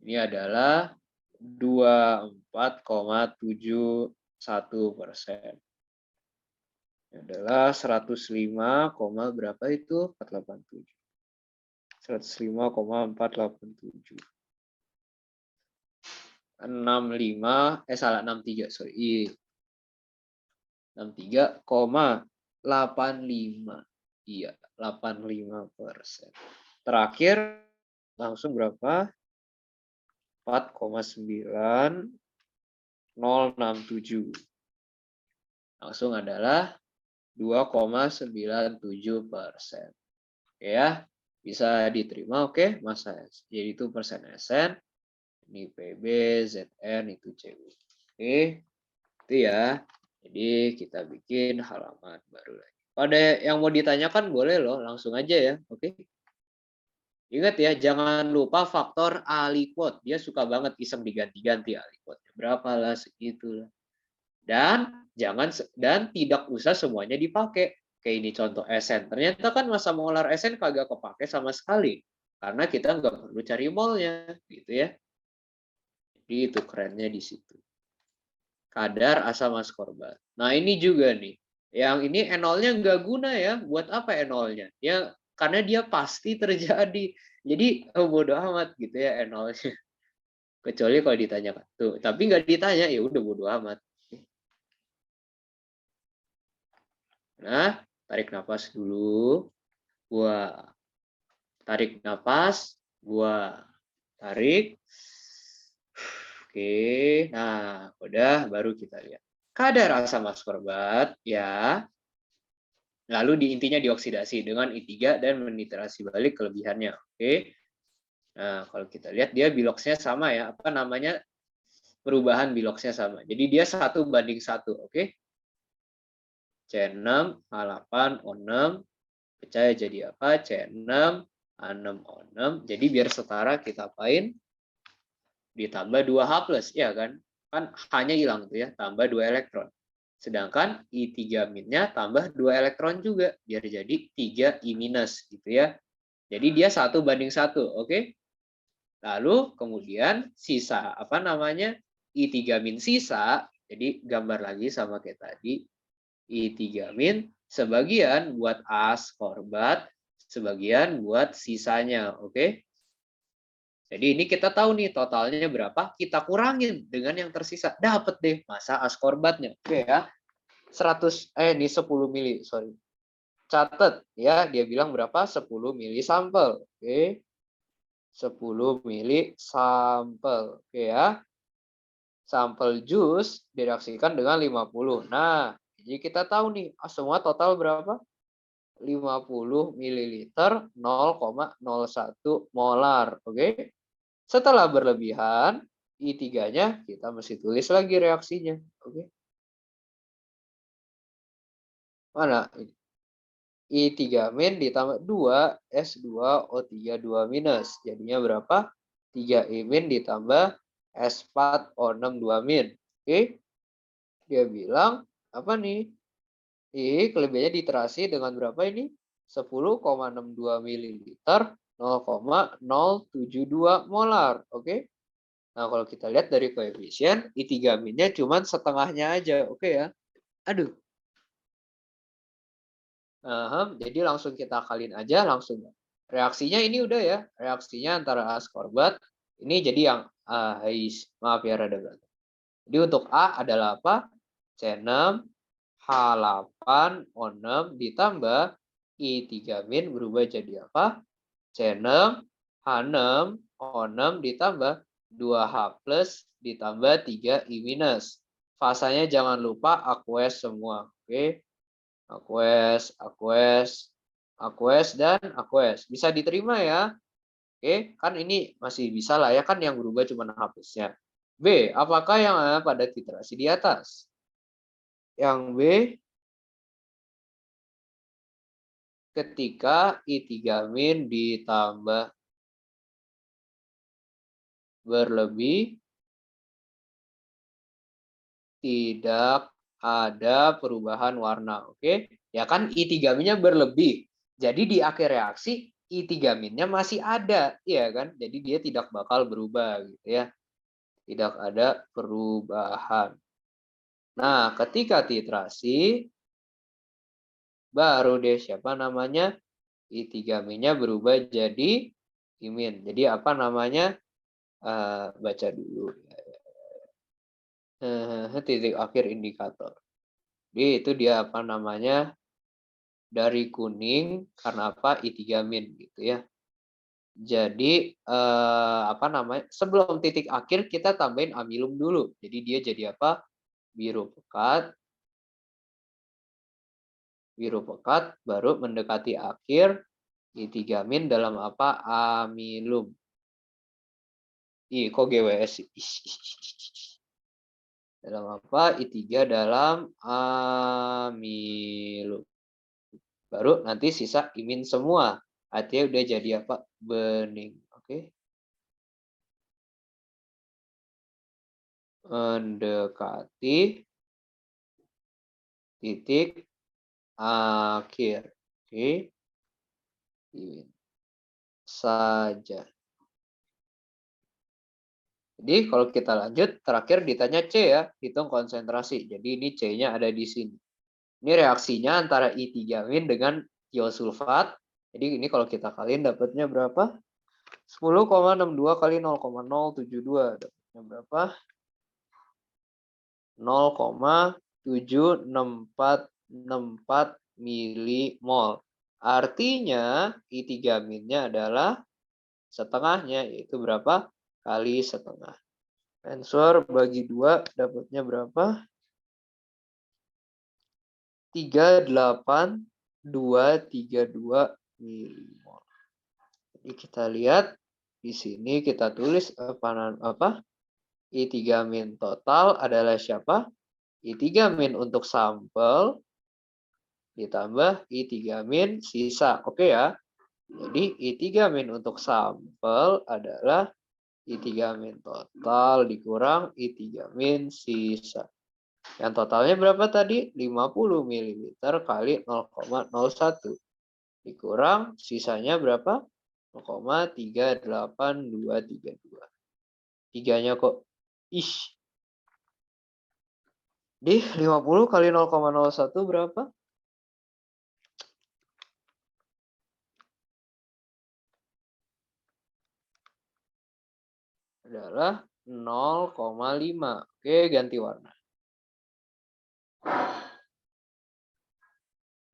Speaker 1: Ini adalah 24,71%. Ini adalah 105, berapa itu? 487. 105,487. 63, sorry. 63,85. Iya, 85%. Terakhir langsung berapa? 4,9067. Langsung adalah 2,97%. Oke ya, bisa diterima. Oke, masa jadi itu persen SN, ini PB, ZN, itu CU. Oke, itu ya. Jadi kita bikin halaman baru lagi. Pada yang mau ditanyakan boleh loh, langsung aja ya. Oke. Ingat ya, jangan lupa faktor aliquot. Dia suka banget iseng diganti-ganti aliquotnya. Berapa lah, segitu lah. Dan tidak usah semuanya dipakai. Kayak ini contoh SN. Ternyata kan massa molar SN kagak kepake sama sekali. Karena kita nggak perlu cari molnya, gitu ya. Jadi itu kerennya di situ. Kadar asam askorbat. Nah ini juga nih. Yang ini enolnya nggak guna ya. Buat apa enolnya? Ya karena dia pasti terjadi. Jadi bodoh amat gitu ya enolnya. Kecuali kalau ditanyakan. Tuh, tapi nggak ditanya ya udah bodoh amat. Nah, tarik nafas dulu. Buang. Tarik nafas. Buang. Tarik. Oke, nah udah baru kita lihat. Kadar asam askorbat ya. Lalu intinya dioksidasi dengan I3 dan menitrasi balik kelebihannya. Oke. Nah, kalau kita lihat dia biloksnya sama ya. Apa namanya? Perubahan biloksnya sama. Jadi dia 1:1, oke? C6, H8, O6 pecah jadi apa? C6, H6, O6. Jadi biar setara kita apain? Ditambah 2H+, ya kan? Kan hanya hilang tuh ya, tambah 2 elektron. Sedangkan I3-nya tambah 2 elektron juga, biar jadi 3I- gitu ya. Jadi dia 1:1, oke? Lalu kemudian sisa, apa namanya? I3- sisa, jadi gambar lagi sama kayak tadi. I3- sebagian buat askorbat, sebagian buat sisanya, oke? Jadi ini kita tahu nih totalnya berapa, kita kurangin dengan yang tersisa. Dapat deh massa askorbatnya. Oke ya. 10 mili, sorry. Catat ya, dia bilang berapa? 10 mili sampel. Oke. 10 mili sampel. Oke ya. Sampel jus direaksikan dengan 50. Nah, jadi kita tahu nih, semua total berapa? 50 ml 0,01 molar. Oke. Setelah berlebihan, I3-nya kita mesti tulis lagi reaksinya. Oke. Mana? I3- ditambah 2 S2O3 2-. Jadinya berapa? 3I- ditambah S4O6 2-. Oke. Dia bilang apa nih? Kelebihannya diterasi dengan berapa ini? 10,62 ml 0,072 molar. Oke. Nah, kalau kita lihat dari koefisien, I3-nya cuma setengahnya aja. Oke ya. Aduh. Jadi langsung kita kaliin aja langsung. Reaksinya ini udah ya. Reaksinya antara askorbat. Ini jadi yang maaf ya rada berat. Jadi untuk A adalah apa? C6, H8, O6 ditambah I3- berubah jadi apa? C6, H6, O6 ditambah 2H+ ditambah 3I-. Fasanya jangan lupa aqueous semua. Oke. Aqueous, aqueous, aqueous, dan aqueous. Bisa diterima ya. Oke, kan ini masih bisa lah ya, kan yang berubah cuma hapusnya. B, apakah yang ada pada titrasi di atas? Yang B, ketika I3- ditambah berlebih, tidak ada perubahan warna. Oke, ya kan I3- berlebih. Jadi di akhir reaksi I3- masih ada, ya kan? Jadi dia tidak bakal berubah gitu ya. Tidak ada perubahan. Nah, ketika titrasi baru deh siapa namanya? I3- berubah jadi imin. Jadi apa namanya? Baca dulu. Titik akhir indikator. Jadi itu dia apa namanya? Dari kuning karena apa? I3- gitu ya. Jadi apa namanya? Sebelum titik akhir kita tambahin amilum dulu. Jadi dia jadi apa? Biru pekat. Biru pekat baru mendekati akhir I3- dalam apa? Amilum. Kok GWS? Dalam apa? I3 dalam amilum. Baru nanti sisa imin semua. Artinya udah jadi apa? Bening. Oke. Mendekati titik akhir. Oke. Imin saja. Jadi kalau kita lanjut, terakhir ditanya C ya, hitung konsentrasi. Jadi ini C-nya ada di sini. Ini reaksinya antara I3- dengan tiosulfat. Jadi ini kalau kita kaliin dapatnya berapa? 10,62 kali 0,072. Dapatnya berapa? 0,7664 milimol. Artinya I3- adalah setengahnya, yaitu berapa? Kali setengah. Answer bagi 2 dapatnya berapa? 38232 milimol. Jadi kita lihat di sini kita tulis apa? I3- total adalah siapa? I3- untuk sampel ditambah I3- sisa. Oke ya. Jadi I3- untuk sampel adalah I3- total dikurang I3- sisa. Yang totalnya berapa tadi? 50 ml kali 0,01. Dikurang sisanya berapa? 0,38232. Tiganya kok. Di 50 kali 0,01 berapa? Adalah 0,5. Oke, ganti warna.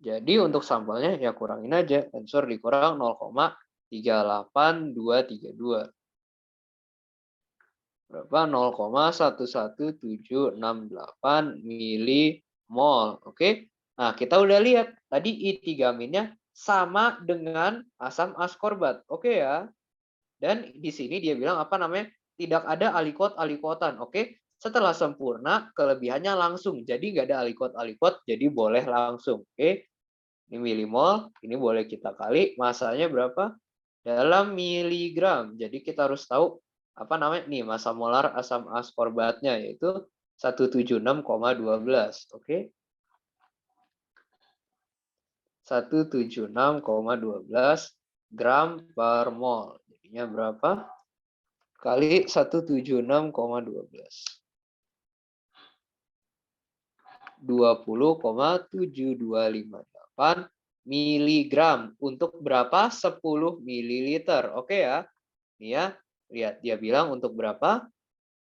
Speaker 1: Jadi untuk sampelnya ya kurangin aja. Answer dikurang 0,38232. Berapa? 0,11768 milimol. Oke. Nah, kita udah lihat tadi I3- sama dengan asam askorbat. Oke ya. Dan di sini dia bilang apa namanya? Tidak ada alikot-alikotan. Oke. Setelah sempurna, kelebihannya langsung. Jadi nggak ada alikot-alikot, jadi boleh langsung. Oke. Ini milimol, ini boleh kita kali. Masanya berapa? Dalam miligram. Jadi kita harus tahu apa namanya nih massa molar asam askorbatnya, yaitu 176,12. Oke. 176,12 gram per mol. Jadinya berapa? Kali 176,12. 20,7258 miligram untuk berapa? 10 mililiter. Oke ya. Ini ya. Lihat dia bilang untuk berapa?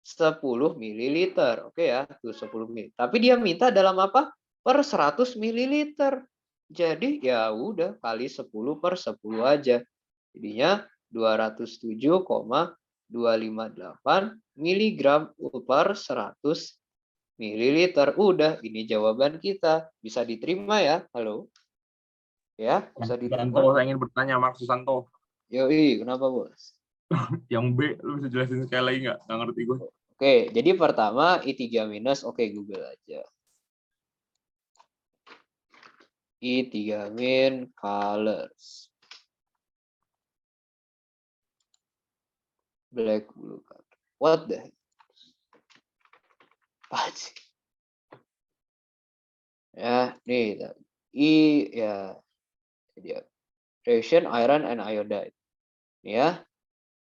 Speaker 1: 10 mililiter. Oke ya. Tuh 10 ml. Tapi dia minta dalam apa? Per 100 mililiter. Jadi ya udah kali 10 per 10 aja. Jadinya 207,258 miligram per 100 mililiter. Udah, ini jawaban kita. Bisa diterima ya? Halo? Ya, bisa
Speaker 2: Susanto,
Speaker 1: diterima.
Speaker 2: saya ingin bertanya, Mark Susanto.
Speaker 1: Yoi, kenapa bos?
Speaker 2: Yang B, lu bisa jelasin sekali lagi nggak? Nggak ngerti gue.
Speaker 1: Oke, jadi pertama I3 minus, oke Google aja. I3 min colors. Black, blue, color. What the heck? Apa sih? Ya, nih. Ya. Reaction iron and iodide. Ya.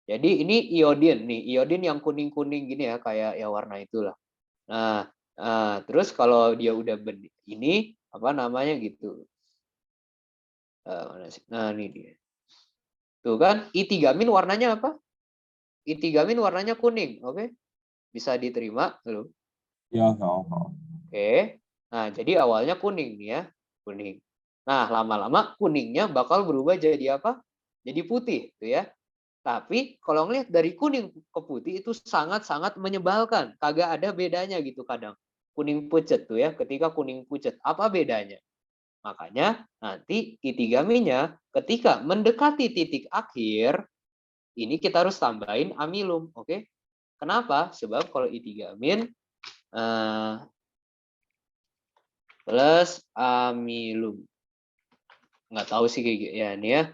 Speaker 1: Jadi ini iodin nih, iodin yang kuning-kuning gini ya, kayak ya warna itulah. Nah, terus kalau dia udah ini apa namanya gitu. Nah, ini dia. Tuh kan, I3 min warnanya apa? I3 min warnanya kuning, oke? Bisa diterima belum?
Speaker 2: Ya,
Speaker 1: Oke. Nah, jadi awalnya kuning nih ya, kuning. Nah, lama-lama kuningnya bakal berubah jadi apa? Jadi putih, tuh ya. Tapi kalau ngelihat dari kuning ke putih itu sangat-sangat menyebalkan. Kagak ada bedanya gitu kadang. Kuning pucet tuh ya, ketika kuning pucet. Apa bedanya? Makanya nanti I3-nya ketika mendekati titik akhir, ini kita harus tambahin amilum. Oke? Kenapa? Sebab kalau I3- plus amilum. Nggak tahu sih kayak ya ini ya.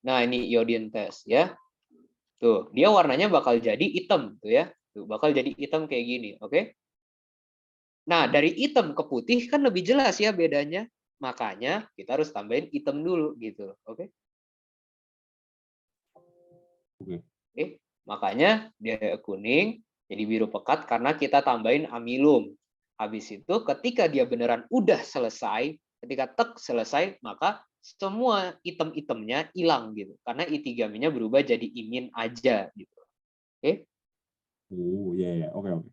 Speaker 1: Nah, ini iodine test ya. Tuh, dia warnanya bakal jadi hitam tuh ya. Tuh, bakal jadi hitam kayak gini, oke? Nah, dari hitam ke putih kan lebih jelas ya bedanya. Makanya kita harus tambahin hitam dulu gitu, oke? Oke, makanya dia kuning jadi biru pekat karena kita tambahin amilum. Habis itu ketika dia beneran udah selesai, ketika selesai, maka semua item-itemnya hilang gitu. Karena I3-nya berubah jadi imin aja gitu. Oke?
Speaker 2: Oh, ya, oke.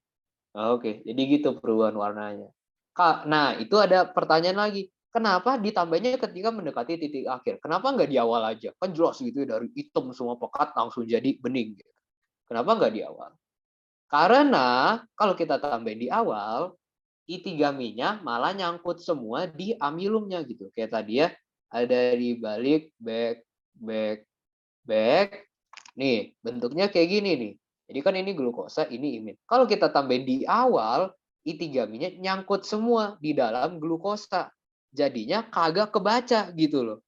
Speaker 1: Oke, jadi gitu perubahan warnanya. Nah, itu ada pertanyaan lagi. Kenapa ditambahnya ketika mendekati titik akhir? Kenapa nggak di awal aja? Kan jelas gitu ya, dari hitam semua pekat langsung jadi bening. Gitu. Kenapa nggak di awal? Karena kalau kita tambahin di awal, I3-nya malah nyangkut semua di amilumnya gitu. Kayak tadi ya, ada di balik, back. Nih, bentuknya kayak gini nih. Jadi kan ini glukosa, ini imin. Kalau kita tambahin di awal, I3-nya nyangkut semua di dalam glukosa. Jadinya kagak kebaca gitu loh.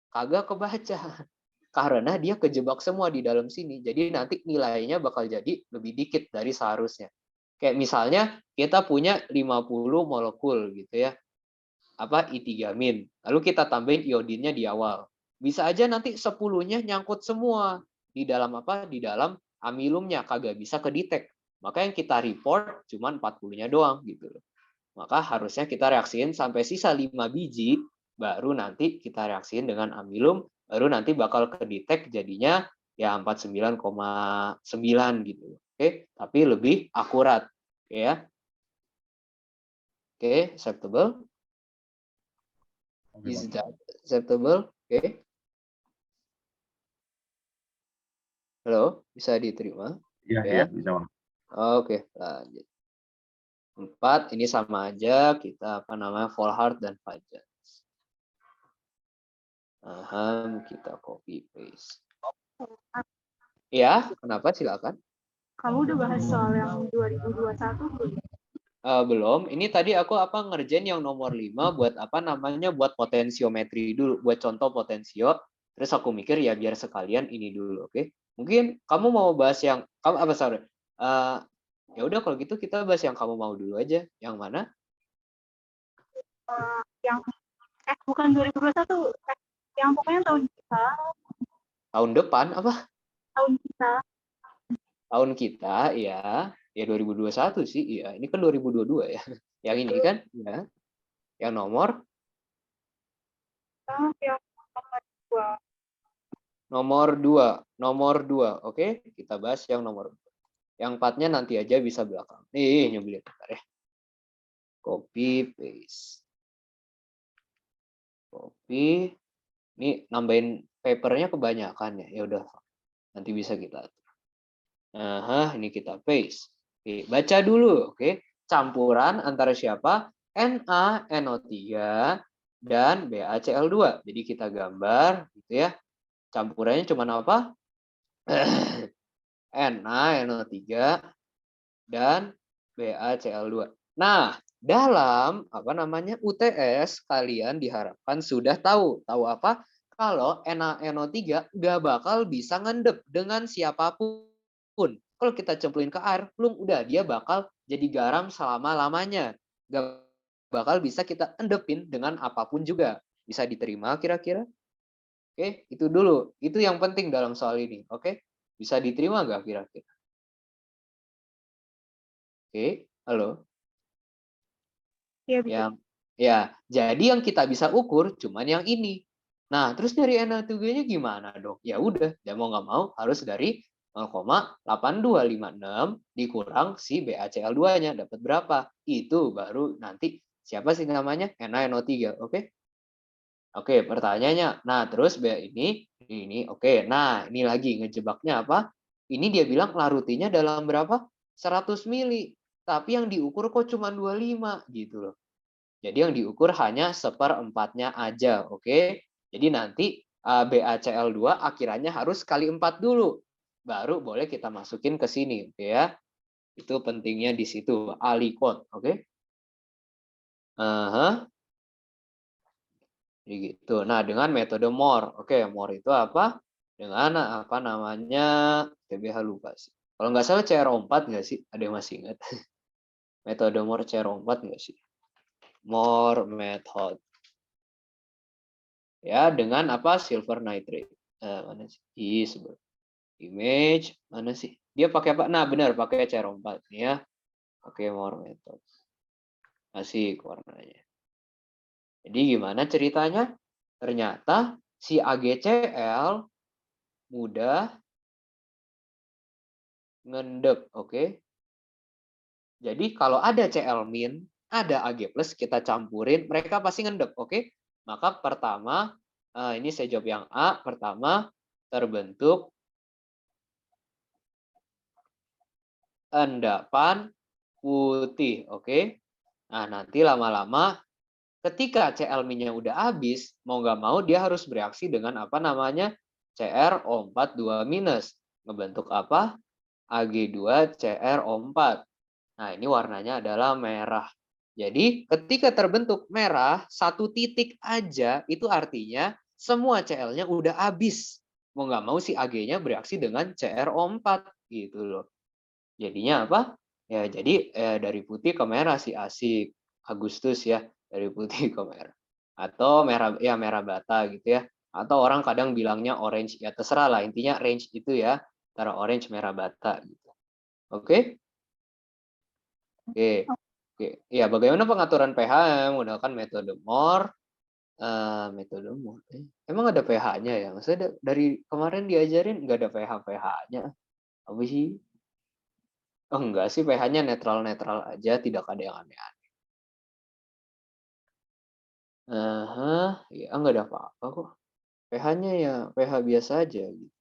Speaker 1: Kagak kebaca. Karena dia kejebak semua di dalam sini. Jadi nanti nilainya bakal jadi lebih dikit dari seharusnya. Kayak misalnya kita punya 50 molekul gitu ya. Apa I3 min. Lalu kita tambahin iodinnya di awal. Bisa aja nanti 10-nya nyangkut semua di dalam apa? Di dalam amilumnya, kagak bisa kedetek. Maka yang kita report cuma 40-nya doang gitu loh. Maka harusnya kita reaksiin sampai sisa 5 biji, baru nanti kita reaksiin dengan amilum, baru nanti bakal kedetek jadinya ya 49,9 gitu. Oke, tapi lebih akurat. Oke ya. Oke, acceptable. Is that acceptable? Oke. Halo, bisa diterima?
Speaker 2: Iya, bisa.
Speaker 1: Oke, lanjut. 4, ini sama aja, kita apa namanya, Volhard dan Fajar. Kita copy paste. Ya, kenapa? Silakan.
Speaker 4: Kamu udah bahas soal yang 2021 belum?
Speaker 1: Belum. Ini tadi aku ngerjain yang nomor 5 buat apa namanya, buat potensiometri dulu, buat contoh potensio. Terus aku mikir ya biar sekalian ini dulu, oke? Mungkin kamu mau bahas yang kamu apa sorry? Ya udah kalau gitu kita bahas yang kamu mau dulu aja. Yang mana?
Speaker 4: Yang bukan 2021, yang pokoknya tahun kita.
Speaker 1: Tahun depan apa?
Speaker 4: Tahun kita.
Speaker 1: Tahun kita ya. Ya 2021 sih, iya. Ini kan 2022 ya. Yang ini kan, ya. Yang nomor
Speaker 4: Yang
Speaker 1: nomor 2. Oke, kita bahas yang nomor 2. Yang 4-nya nanti aja bisa belakang. Nyebelin bentar ya. Copy paste. Copy. Ini nambahin papernya kebanyakan ya. Ya udah. Nanti bisa kita atur. Ini kita paste. Oke, baca dulu, oke. Campuran antara siapa? NaNO3 dan BaCl2. Jadi kita gambar gitu ya. Campurannya cuma apa? NaNO3 dan BaCl2. Nah, dalam UTS kalian diharapkan sudah tahu apa? Kalau NaNO3 nggak bakal bisa ngendep dengan siapapun. Kalau kita cemplungin ke air, belum udah dia bakal jadi garam selama-lamanya. Nggak bakal bisa kita endepin dengan apapun juga. Bisa diterima kira-kira? Oke, itu dulu. Itu yang penting dalam soal ini. Oke, bisa diterima nggak kira-kira? Oke, halo.
Speaker 4: Iya, bisa.
Speaker 1: Yang ya, jadi yang kita bisa ukur cuman yang ini. Nah, terus dari Na3-nya gimana dong? Ya udah, ya mau nggak mau harus dari 0,8256 dikurang si BaCl2-nya dapat berapa? Itu baru nanti siapa sih namanya? NaNO3, oke? Oke, pertanyaannya. Nah, terus ini oke. Nah, ini lagi ngejebaknya apa? Ini dia bilang larutinya dalam berapa? 100 mili. Tapi yang diukur kok cuma 25 gitu loh. Jadi yang diukur hanya seperempatnya aja, oke? Jadi nanti BaCl2 akhirannya harus kali 4 dulu. Baru boleh kita masukin ke sini, oke ya? Itu pentingnya di situ, alikot, oke? Jadi gitu. Nah, dengan metode MOR. Oke, MOR itu apa? Dengan apa namanya? TBH lupa sih. Kalau nggak salah CR4 nggak sih? Ada yang masih ingat? Metode MOR CR4 nggak sih? MOR method. Ya, dengan apa? Silver nitrate. Mana sih? Image. Mana sih? Dia pakai apa? Nah, benar. Pakai CR4. Ya. Pakai MOR method. Asik warnanya. Jadi gimana ceritanya? Ternyata si AgCl mudah ngendep, oke? Jadi kalau ada Cl-, ada Ag+, kita campurin, mereka pasti ngendep, oke? Maka pertama, ini saya jawab yang A, pertama terbentuk endapan putih, oke? Nah, nanti lama-lama ketika Cl-nya udah habis, mau nggak mau dia harus bereaksi dengan apa namanya? CrO4 2-. Ngebentuk apa? Ag2CrO4. Nah, ini warnanya adalah merah. Jadi, ketika terbentuk merah, satu titik aja, itu artinya semua Cl-nya udah habis. Mau nggak mau si Ag-nya bereaksi dengan CrO4. Gitu loh. Jadinya apa? Ya, jadi dari putih ke merah si asik. Agustus ya, dari putih ke merah. Atau merah, ya merah bata gitu ya. Atau orang kadang bilangnya orange, ya terserah lah. Intinya range itu ya, antara orange, merah bata gitu. Oke? Oke. Oke. Ya, bagaimana pengaturan pH menggunakan metode MOR? Metode MOR. Emang ada pH-nya ya? Maksudnya dari kemarin diajarin nggak ada pH-nya. Apa sih? Oh, enggak sih, pH-nya netral-netral aja, tidak ada yang aneh-aneh. Ya enggak ada apa-apa kok. pH-nya ya pH biasa aja gitu.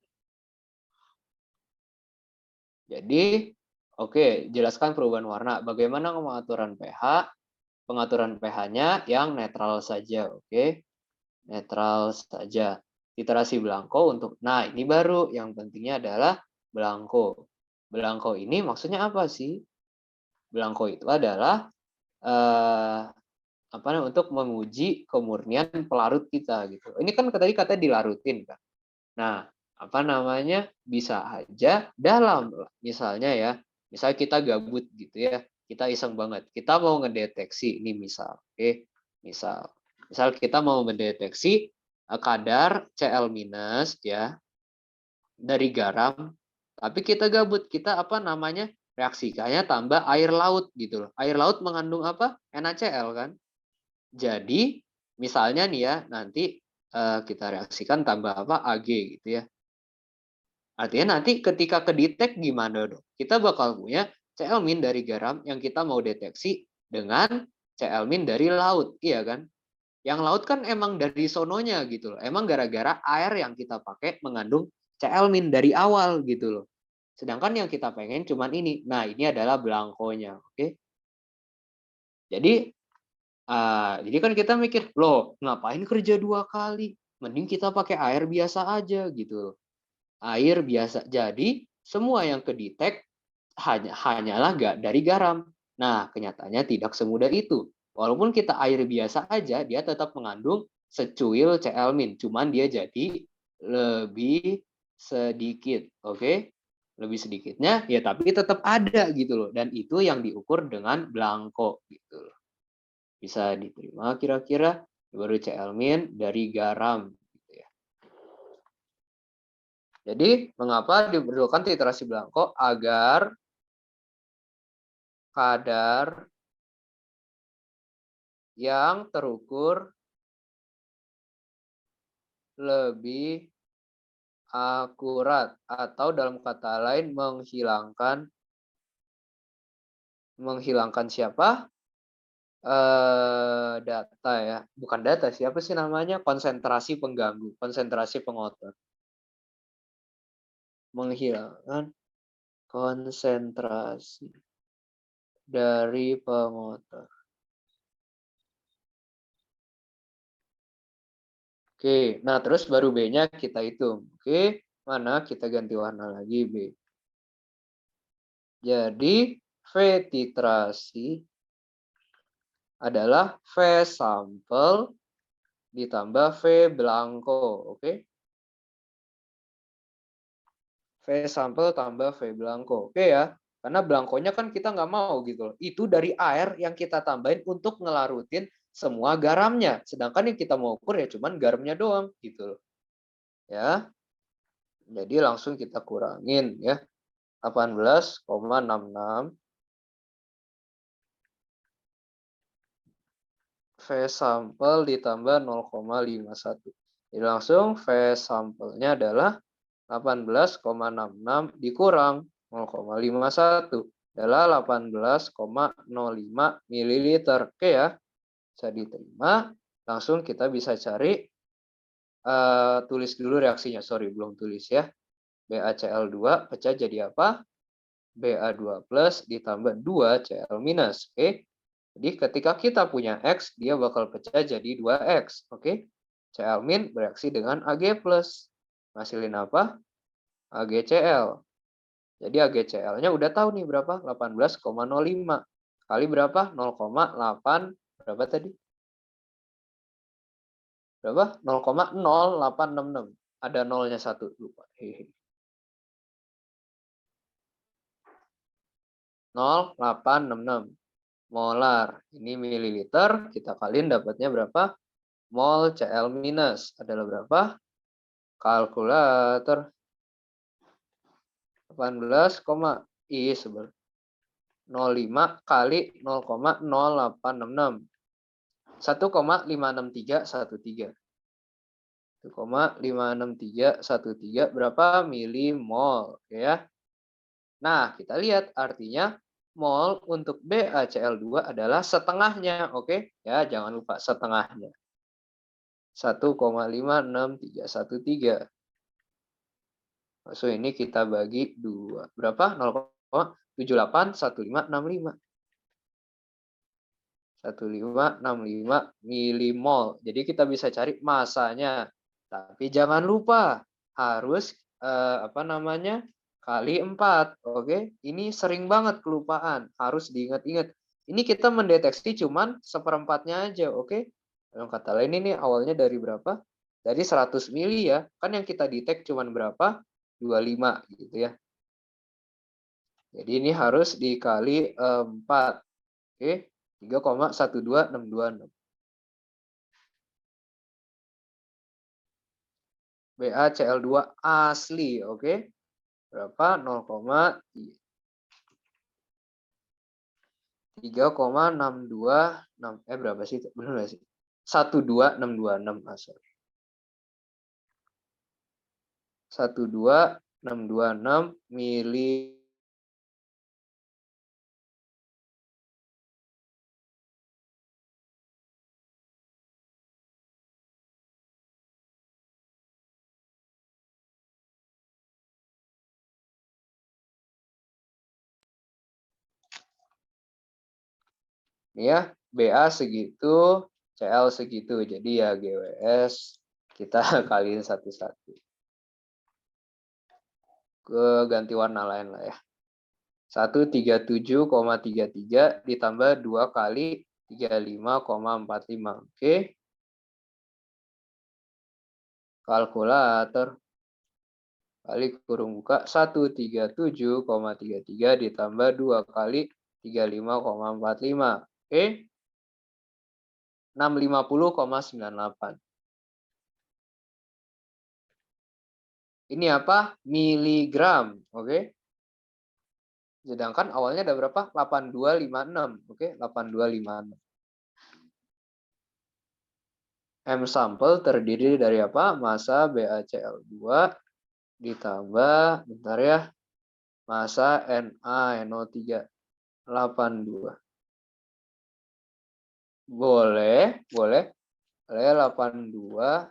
Speaker 1: Jadi, oke, jelaskan perubahan warna. Bagaimana pengaturan pH? Pengaturan pH-nya yang netral saja, oke? Netral saja. Literasi Blanco untuk, nah ini baru, yang pentingnya adalah Blanco. Blanco ini maksudnya apa sih? Blanco itu adalah untuk menguji kemurnian pelarut kita gitu. Ini kan tadi kata dilarutin kan. Nah, bisa aja dalam misalnya ya, misal kita gabut gitu ya, kita iseng banget, kita mau ngedeteksi ini misal, oke, misal kita mau mendeteksi kadar Cl- ya dari garam, tapi kita gabut, kita reaksikannya tambah air laut gitu loh. Air laut mengandung apa? NaCl kan. Jadi misalnya nih ya, nanti kita reaksikan tambah apa? Ag gitu ya. Artinya nanti ketika kedetek gimana dong? Kita bakal punya Cl- dari garam yang kita mau deteksi dengan Cl- dari laut, iya kan? Yang laut kan emang dari sononya gitu loh. Emang gara-gara air yang kita pakai mengandung Cl- dari awal gitu loh. Sedangkan yang kita pengen cuman ini. Nah, ini adalah Blanco-nya, oke? Jadi kan kita mikir, loh ngapain kerja 2 kali? mending kita pakai air biasa aja gitu. Air biasa. Jadi semua yang kedetek hanyalah dari garam. Nah, kenyataannya tidak semudah itu. Walaupun kita air biasa aja, dia tetap mengandung secuil Cl-, cuman dia jadi lebih sedikit, oke? Lebih sedikitnya ya, tapi tetap ada gitu loh. Dan itu yang diukur dengan blanko gitu loh. Bisa diterima kira-kira baru Cl- dari garam gitu ya. Jadi mengapa diperlukan titrasi blanko? Agar kadar yang terukur lebih akurat, atau dalam kata lain menghilangkan siapa? Data ya, bukan data, siapa sih namanya? Konsentrasi pengganggu, konsentrasi pengotor. Menghilangkan konsentrasi dari pengotor. Oke, nah terus baru B-nya kita hitung. Oke, mana kita ganti warna lagi B. Jadi V titrasi adalah V sampel ditambah V blanko, oke? V sampel tambah V blanko, oke ya? Karena blankonya kan kita nggak mau gitu loh. Itu dari air yang kita tambahin untuk ngelarutin semua garamnya. Sedangkan yang kita mau ukur ya cuman garamnya doang gitu loh. Ya. Jadi langsung kita kurangin ya. 18,66 V sampel ditambah 0,51. Jadi langsung V sampelnya adalah 18,66 dikurang 0,51 adalah 18,05 ml. Oke ya, bisa diterima. Langsung kita bisa cari, tulis dulu reaksinya. Sorry, belum tulis ya. BaCl2 pecah jadi apa? Ba2 plus ditambah 2Cl minus. Oke. Jadi ketika kita punya X, dia bakal pecah jadi 2X. Oke. Cl min bereaksi dengan Ag plus. Hasilin apa? AgCl. Jadi AgCl-nya udah tahu nih berapa? 18,05. Kali berapa? 0,8. Berapa tadi? Berapa? 0,0866. Ada nolnya satu. Lupa. 0,866. Molar. Ini mililiter. Kita kaliin dapatnya berapa? Mol Cl minus. Adalah berapa? Kalkulator. 18, 05 kali 0,0866. 1,56313. 1,56313 berapa milimol ya. Nah, kita lihat artinya mol untuk BaCl2 adalah setengahnya, oke? Ya, jangan lupa setengahnya. 1,56313. So ini kita bagi 2. Berapa? 0,781565. 1565 milimol. Jadi kita bisa cari masanya. Tapi jangan lupa harus kali 4. Oke, ini sering banget kelupaan. Harus diingat-ingat. Ini kita mendeteksi cuman seperempatnya aja. Oke. Dalam kata lain ini awalnya dari berapa? Dari 100 mili ya. Kan yang kita detek cuman berapa? 25 gitu ya. Jadi ini harus dikali 4. Oke. 3,12626. BaCl2 asli, oke? Berapa? 3,626. Berapa sih? Benar nggak sih? 12626. Sorry. 12626 mili. Ya, Ba segitu, Cl segitu. Jadi ya GWS Kita kaliin satu-satu. Ganti warna lain lah ya. 137,33 ditambah 2 kali 35,45. Oke. Kalkulator. Kali kurung buka 137,33 ditambah 2 kali 35,45. Oke. 650,98. Ini apa? Miligram. Oke. Sedangkan awalnya ada berapa? 8256. Oke, 8256. M sampel terdiri dari apa? Massa BaCl2 ditambah, bentar ya, massa NaNO3 82. Boleh 8256.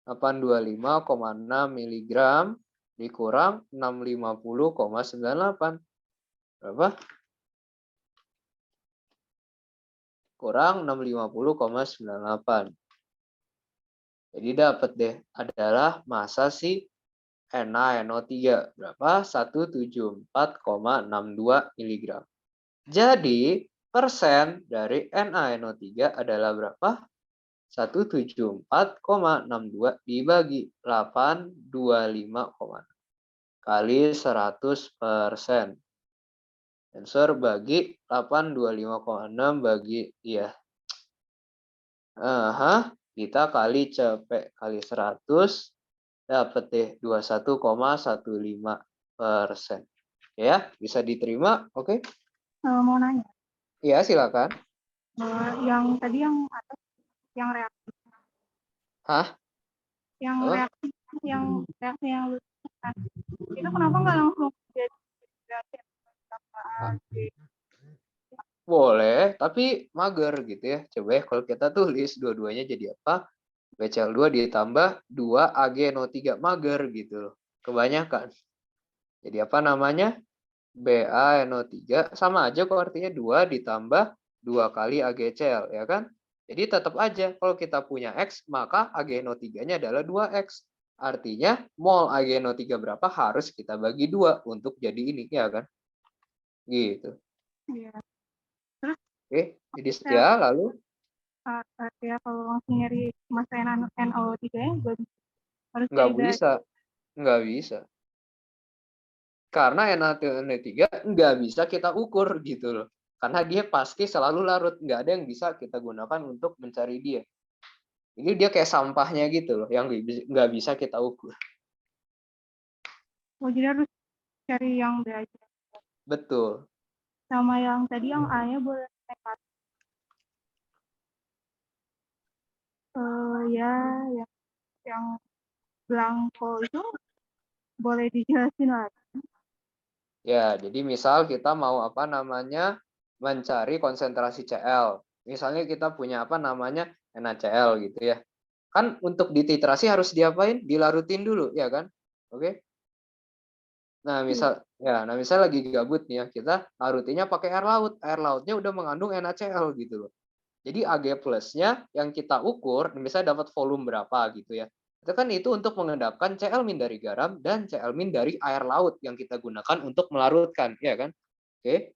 Speaker 1: 825,6 mg dikurang 650,98. Berapa? Kurang 650,98. Jadi dapat deh adalah massa si NaNO3 berapa? 174,62 mg. Jadi persen dari NaNO3 adalah berapa? 174,62 dibagi 825, kali 100%. Answer bagi 825,6 bagi ya. Kita kali cepet kali 100 dapat deh 21,15%. Ya, bisa diterima, oke?
Speaker 4: Mau nanya,
Speaker 1: Iya, silakan.
Speaker 4: yang tadi yang atas, yang reaksi,
Speaker 1: Hah?
Speaker 4: yang
Speaker 1: Apa?
Speaker 4: reaksi, yang lu kan, itu kenapa nggak langsung jadi
Speaker 1: Boleh, tapi mager gitu ya. Coba ya kalau kita tulis dua-duanya jadi apa? BCl2 ditambah 2 AgNO3, mager gitu loh. Kebanyakan. Jadi apa namanya? BaNO3 sama aja kok, artinya 2 ditambah 2 kali AgCl, ya kan? Jadi tetap aja kalau kita punya X, maka AgNO3-nya adalah 2X. Artinya mol AgNO3 berapa harus kita bagi 2 untuk jadi ini, ya kan? Gitu.
Speaker 4: Iya.
Speaker 1: Oke, jadi ya lalu
Speaker 4: Ya kalau langsung nyari massa NaNO3 ya harus
Speaker 1: nggak
Speaker 4: cari
Speaker 1: bisa, nggak bisa. Karena NaCl3 nggak bisa kita ukur gitu loh. Karena dia pasti selalu larut, nggak ada yang bisa kita gunakan untuk mencari dia. Jadi dia kayak sampahnya gitu loh, yang nggak bisa kita ukur.
Speaker 4: jadi harus cari yang B aja.
Speaker 1: Betul.
Speaker 4: Sama yang tadi yang A-nya boleh nekat. Ya, yang blanko itu boleh dijelasin lagi.
Speaker 1: Ya, jadi misal kita mau apa namanya mencari konsentrasi Cl. Misalnya kita punya apa namanya NaCl gitu ya. Kan untuk dititrasi harus diapain? Dilarutin dulu, ya kan? Oke. Nah, misal lagi gabut nih ya, kita larutinnya pakai air laut. Air lautnya udah mengandung NaCl gitu loh. Jadi Ag plusnya yang kita ukur, misalnya dapat volume berapa gitu ya. Itu untuk mengendapkan Cl- dari garam dan Cl- dari air laut yang kita gunakan untuk melarutkan, ya kan? Oke.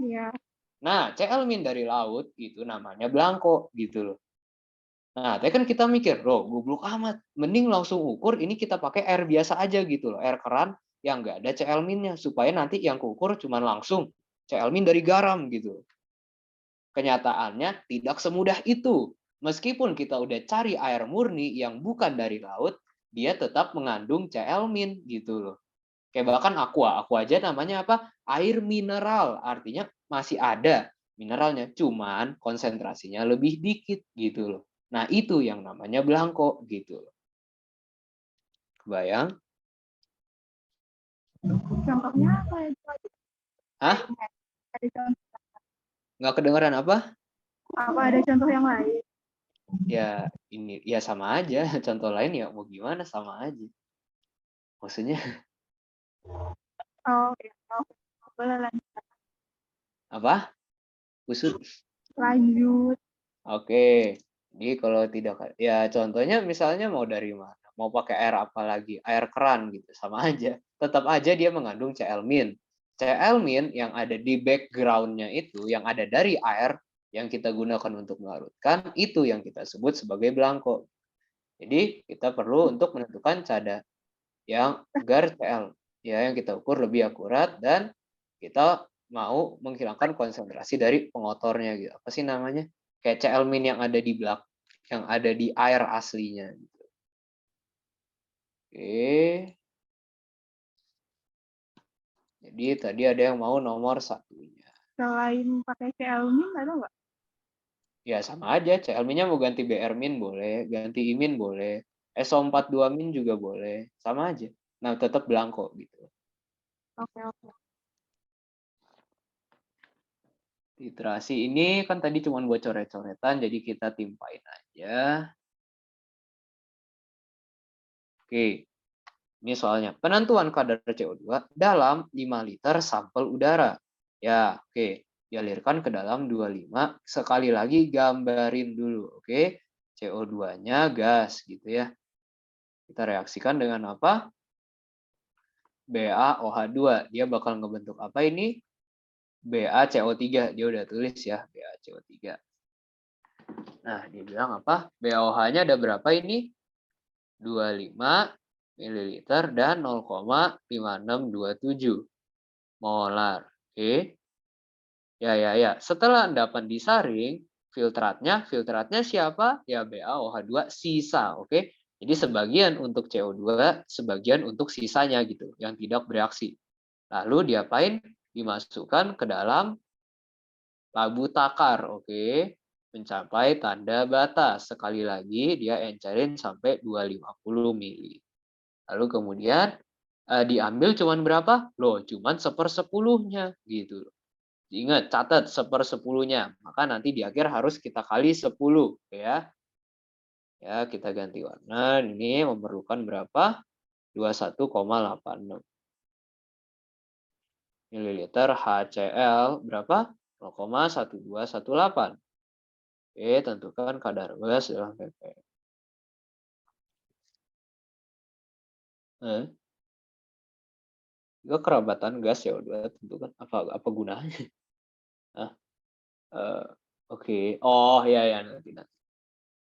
Speaker 4: Iya.
Speaker 1: Nah, Cl- dari laut itu namanya blanko gitu loh. Nah, tadi kan kita mikir, loh, goblok amat. Mending langsung ukur, ini kita pakai air biasa aja gitu loh. Air keran yang nggak ada Cl-nya. Supaya nanti yang kukur cuma langsung Cl- dari garam gitu. Kenyataannya tidak semudah itu. Meskipun kita udah cari air murni yang bukan dari laut, dia tetap mengandung Cl- gitu loh. Kayak bahkan aqua aja namanya apa? Air mineral. Artinya masih ada mineralnya, cuman konsentrasinya lebih dikit gitu loh. Nah, itu yang namanya blanko gitu loh. Kebayang?
Speaker 4: Contohnya apa ya?
Speaker 1: Hah?
Speaker 4: Ada contoh,
Speaker 1: Nggak kedengeran apa?
Speaker 4: ada contoh yang lain?
Speaker 1: Ya, ini ya sama aja. Contoh lain ya mau gimana, sama aja. Maksudnya
Speaker 4: Oh, ya. Boleh lanjut.
Speaker 1: apa? Kusut.
Speaker 4: Lanjut.
Speaker 1: Oke. Jadi kalau tidak, ya contohnya misalnya mau dari mana? Mau pakai air apa lagi? Air keran gitu, sama aja. Tetap aja dia mengandung Cl-. Cl- yang ada di background-nya itu, yang ada dari air yang kita gunakan untuk melarutkan, itu yang kita sebut sebagai blanko. Jadi kita perlu untuk menentukan cadar yang agar Cl ya yang kita ukur lebih akurat dan kita mau menghilangkan konsentrasi dari pengotornya gitu. Apa sih namanya? Kayak Cl- yang ada di yang ada di air aslinya gitu. Oke. Jadi tadi ada yang mau nomor satunya.
Speaker 4: Selain pakai Cl- ada nggak?
Speaker 1: Ya sama aja, Cl- mau ganti Br- boleh, ganti I- boleh, SO42- juga boleh, sama aja. Nah tetap blanko gitu.
Speaker 4: Oke, oke.
Speaker 1: Literasi ini kan tadi cuma buat coret-coretan, jadi kita timpain aja. Oke, ini soalnya. Penentuan kadar CO2 dalam 5 liter sampel udara. Ya, oke. Dialirkan ke dalam 25. Sekali lagi gambarin dulu, oke. CO2-nya gas gitu ya. Kita reaksikan dengan apa? BaOH2. Dia bakal ngebentuk apa ini? BaCO3. Dia udah tulis ya, BaCO3. Nah, dia bilang apa? BaOH-nya ada berapa ini? 25 ml dan 0,5627 molar. Oke. Ya. Setelah endapan disaring, filtratnya siapa? Ya BaOH2 sisa, oke. Jadi sebagian untuk CO2, sebagian untuk sisanya gitu, yang tidak bereaksi. Lalu diapain? Dimasukkan ke dalam labu takar, oke. Mencapai tanda batas. Sekali lagi dia encerin sampai 250 ml. Lalu kemudian diambil cuman berapa? Loh, cuman 1/10-nya gitu. Ingat, catat 1/10-nya. Maka nanti di akhir harus kita kali 10 ya. Ya, kita ganti warna. Ini memerlukan berapa? 21,86 ml HCl berapa? 0,1218. Oke, tentukan kadar gas dalam ppm. Juga kerabatan gas CO2 tentukan apa gunanya? Oke. Oh ya nanti.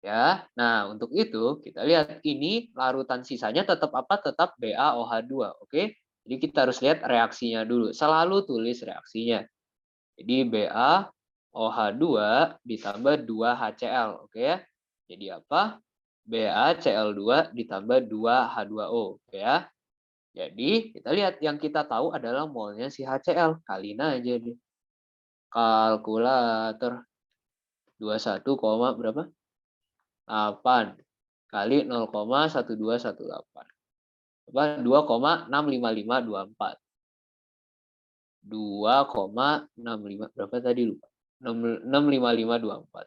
Speaker 1: Ya. Nah, untuk itu kita lihat ini larutan sisanya tetap apa? Tetap BaOH2, oke? Jadi kita harus lihat reaksinya dulu. Selalu tulis reaksinya. Jadi BaOH2 ditambah 2HCl, oke ya? Jadi apa? BaCl2 ditambah 2H2O, oke ya? Jadi kita lihat yang kita tahu adalah molnya si HCl. Kaliin aja deh. Kalkulator 21, berapa? 8 kali 0,1218. Apa? 2,65524. 2,65 berapa tadi lupa. 65524.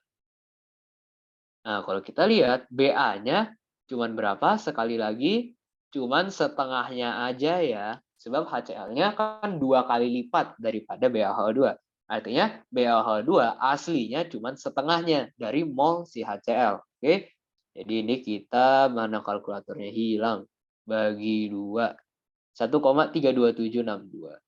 Speaker 1: Nah, kalau kita lihat BA-nya cuman berapa? Sekali lagi cuman setengahnya aja ya. Sebab HCl-nya kan 2 kali lipat daripada BaOH2. Artinya BaOH2 aslinya cuman setengahnya dari mol si HCl. Oke. Jadi ini kita mana kalkulatornya hilang. Bagi 2. 1,32762.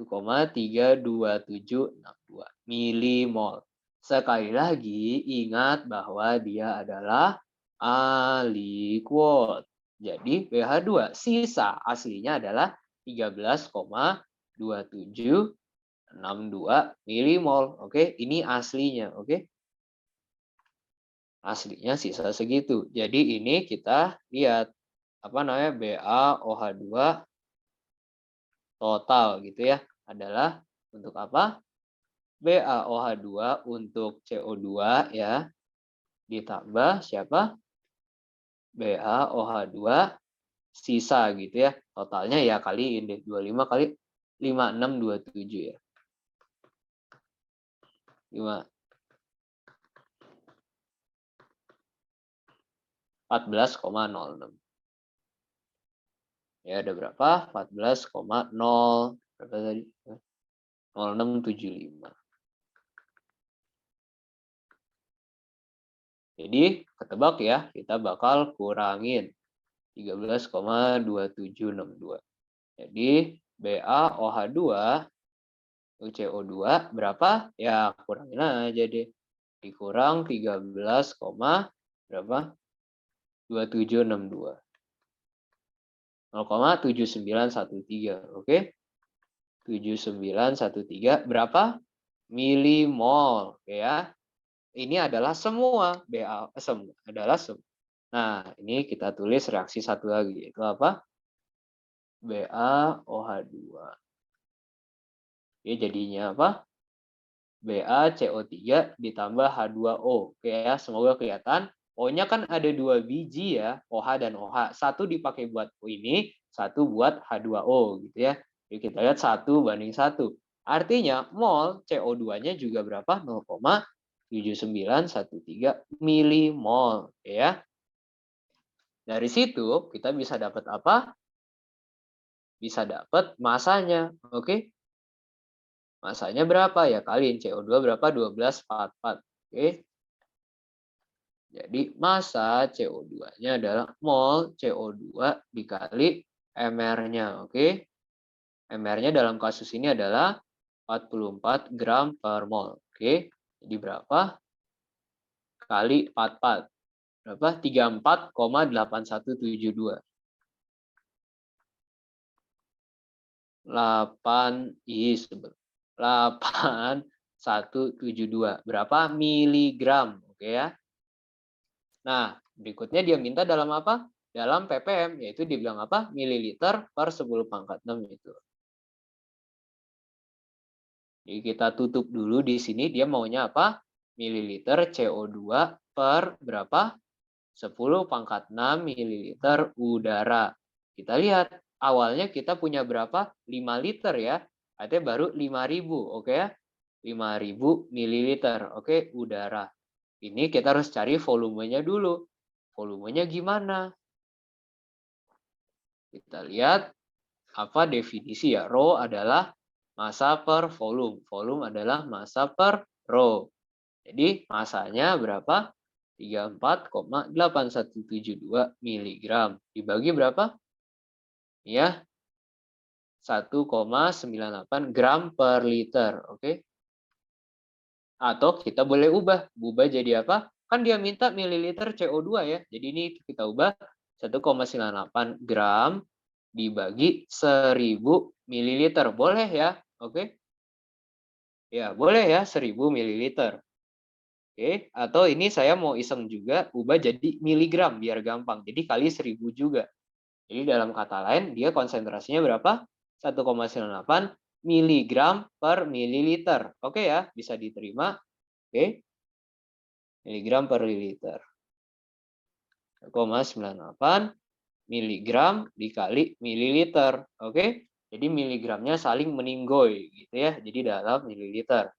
Speaker 1: 1,32762 milimol. Sekali lagi ingat bahwa dia adalah aliquot. Jadi pH2 sisa aslinya adalah 13,2762 milimol. Oke, ini aslinya, oke? Aslinya sisa segitu. Jadi ini kita lihat apa namanya BaOH2 total gitu ya adalah untuk apa? BaOH2 untuk CO2 ya ditambah siapa? BaOH2 sisa gitu ya. Totalnya ya kaliin deh 25 kali 5627 ya. 5 14,06. Ya ada berapa? 14,0 berapa tadi? 0675. Jadi ketebak ya, kita bakal kurangin 13,2762. Jadi BaOH2 CO2 berapa? Ya kurangin aja deh. Dikurang 13, berapa? 2762. 0,7913. Oke. 7913 berapa? Milimol, ya. Ini adalah semua BA semua adalah semua. Nah, ini kita tulis reaksi satu lagi, itu apa? BaOH2. Oke, jadinya apa? BaCO3 ditambah H2O. Oke ya, semoga kelihatan. O-nya kan ada 2 biji ya, OH dan OH. Satu dipakai buat O ini, satu buat H2O gitu ya. Jadi kita lihat 1:1. Artinya mol CO2-nya juga berapa? 0,7913 milimol ya. Dari situ kita bisa dapat apa? Bisa dapat masanya. Oke. Masanya berapa? Ya kaliin CO2 berapa? 1244. Oke. Jadi massa CO2-nya adalah mol CO2 dikali mR-nya. Oke. mR-nya dalam kasus ini adalah 44 gram per mol. Oke. Jadi berapa? Kali 44. Berapa? 34,8172. 8172. Berapa? Miligram. Oke ya. Nah, berikutnya dia minta dalam apa? Dalam ppm, yaitu dibilang apa? Mililiter per 10⁻6 itu. Jadi kita tutup dulu di sini, dia maunya apa? Mililiter CO2 per berapa? 10⁻6 mililiter udara. Kita lihat, awalnya kita punya berapa? 5 liter ya. Artinya baru 5.000, oke ya? 5.000 mililiter, oke, udara. Ini kita harus cari volumenya dulu. Volumenya gimana? Kita lihat apa definisi ya. Rho adalah massa per volume. Volume adalah massa per rho. Jadi masanya berapa? 34,8172 miligram. Dibagi berapa? Ya, 1,98 gram per liter. Oke. Atau kita boleh ubah jadi apa? Kan dia minta mililiter CO2 ya. Jadi ini kita ubah 1,98 gram dibagi 1000 mililiter. Boleh ya? Oke. Ya, boleh ya 1000 mililiter. Oke, atau ini saya mau iseng juga ubah jadi miligram biar gampang. Jadi kali 1000 juga. Jadi dalam kata lain dia konsentrasinya berapa? 1,98 miligram per mililiter. Oke ya, bisa diterima. Oke. Miligram per liter. 1,98 miligram dikali mililiter. Oke. Jadi miligramnya saling meninggoy gitu ya. Jadi dalam mililiter.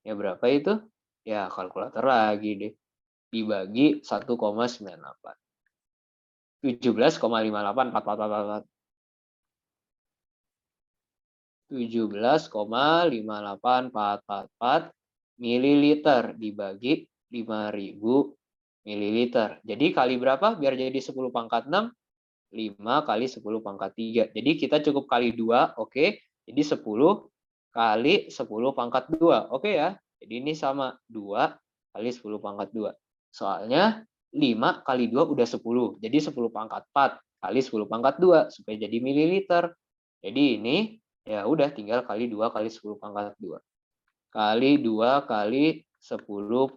Speaker 1: Ya berapa itu? Ya kalkulator lagi deh. Dibagi 1,98. 17,58. 17,58444 mililiter dibagi 5.000 mililiter. Jadi kali berapa? Biar jadi 10⁻6. 5 kali 10⁻3. Jadi kita cukup kali 2, oke. Jadi 10 kali 10⁻2, oke ya. Jadi ini sama 2 kali 10⁻2. Soalnya 5 kali 2 udah 10. Jadi 10⁻4 kali 10⁻2 supaya jadi mililiter. Jadi ini ya udah tinggal kali 2 kali 10⁻2. Kali 2 kali 10⁻2.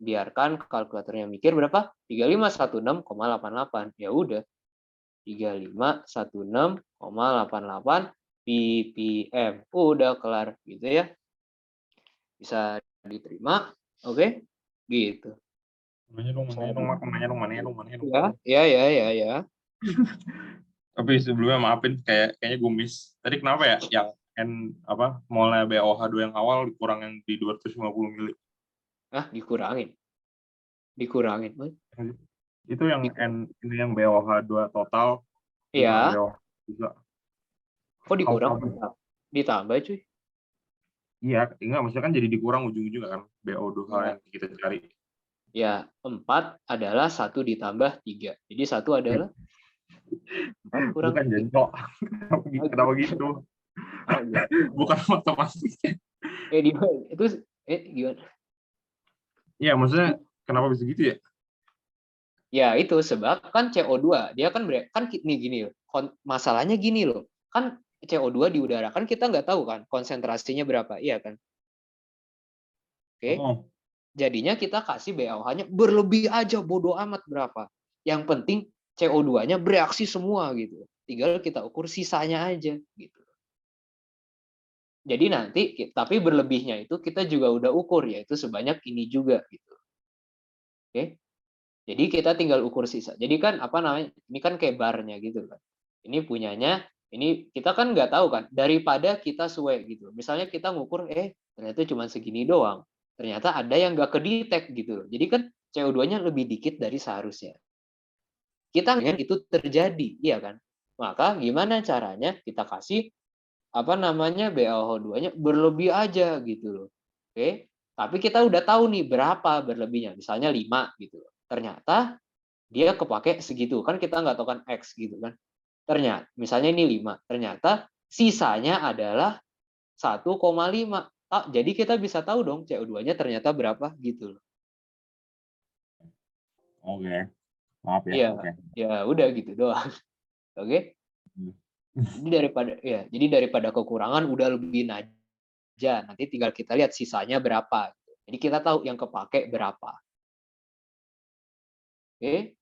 Speaker 1: Biarkan kalkulatornya mikir berapa? 3516,88. Ya udah. 3516,88 ppm. Udah kelar gitu ya. Bisa diterima. Oke? Gitu.
Speaker 2: Mananya dong.
Speaker 1: Ya.
Speaker 2: Tapi sebelumnya maafin kayaknya gue miss. Tadi kenapa ya yang molnya BaOH2 yang awal dikurangin di 250 mili?
Speaker 1: Dikurangin.
Speaker 2: Itu yang ini yang BaOH2 total.
Speaker 1: Iya. Kok dikurang? Ditambah cuy.
Speaker 2: Iya, enggak maksudnya kan jadi dikurang ujung-ujungnya kan BO2 yang kita cari.
Speaker 1: Ya, 4 adalah 1 ditambah 3. Jadi 1 adalah 4 kurang
Speaker 2: Bukan
Speaker 1: 3.
Speaker 2: Jenco. Kenapa gitu?
Speaker 1: Oh, iya.
Speaker 2: Bukan matematika.
Speaker 1: Itu gimana?
Speaker 2: Iya, maksudnya kenapa bisa gitu ya?
Speaker 1: Ya, itu sebab kan CO2, dia kan kan gini loh. Masalahnya gini loh. Kan CO2 di udara kan kita nggak tahu kan konsentrasinya berapa, iya kan? Oke.
Speaker 2: Oh,
Speaker 1: Jadinya kita kasih BOH-nya berlebih aja, bodo amat berapa. Yang penting CO2-nya bereaksi semua gitu. Tinggal kita ukur sisanya aja gitu. Jadi nanti tapi berlebihnya itu kita juga udah ukur, yaitu sebanyak ini juga gitu. Oke. Jadi kita tinggal ukur sisa. Jadi kan apa namanya? Ini kan kayak barnya gitu kan. Ini punyanya, ini kita kan nggak tahu kan. Daripada kita suwe gitu. Misalnya kita ngukur, ternyata cuma segini doang. Ternyata ada yang nggak kedetek gitu. Jadi kan CO2-nya lebih dikit dari seharusnya. Kita ingin itu terjadi, iya kan? Maka gimana caranya kita kasih apa namanya BaO2-nya berlebih aja gitu loh. Oke. Tapi kita udah tahu nih berapa berlebihnya. Misalnya 5 gitu. Ternyata dia kepake segitu. Kan kita nggak tahu kan X gitu kan. Ternyata misalnya ini 5. Ternyata sisanya adalah 1,5. Jadi kita bisa tahu dong CO2-nya ternyata berapa gitu loh.
Speaker 2: oke. Maaf ya.
Speaker 1: Iya,
Speaker 2: Oke.
Speaker 1: ya udah gitu doang. Oke. Jadi daripada kekurangan udah lebih aja. Nanti tinggal kita lihat sisanya berapa. Jadi kita tahu yang kepake berapa. Oke.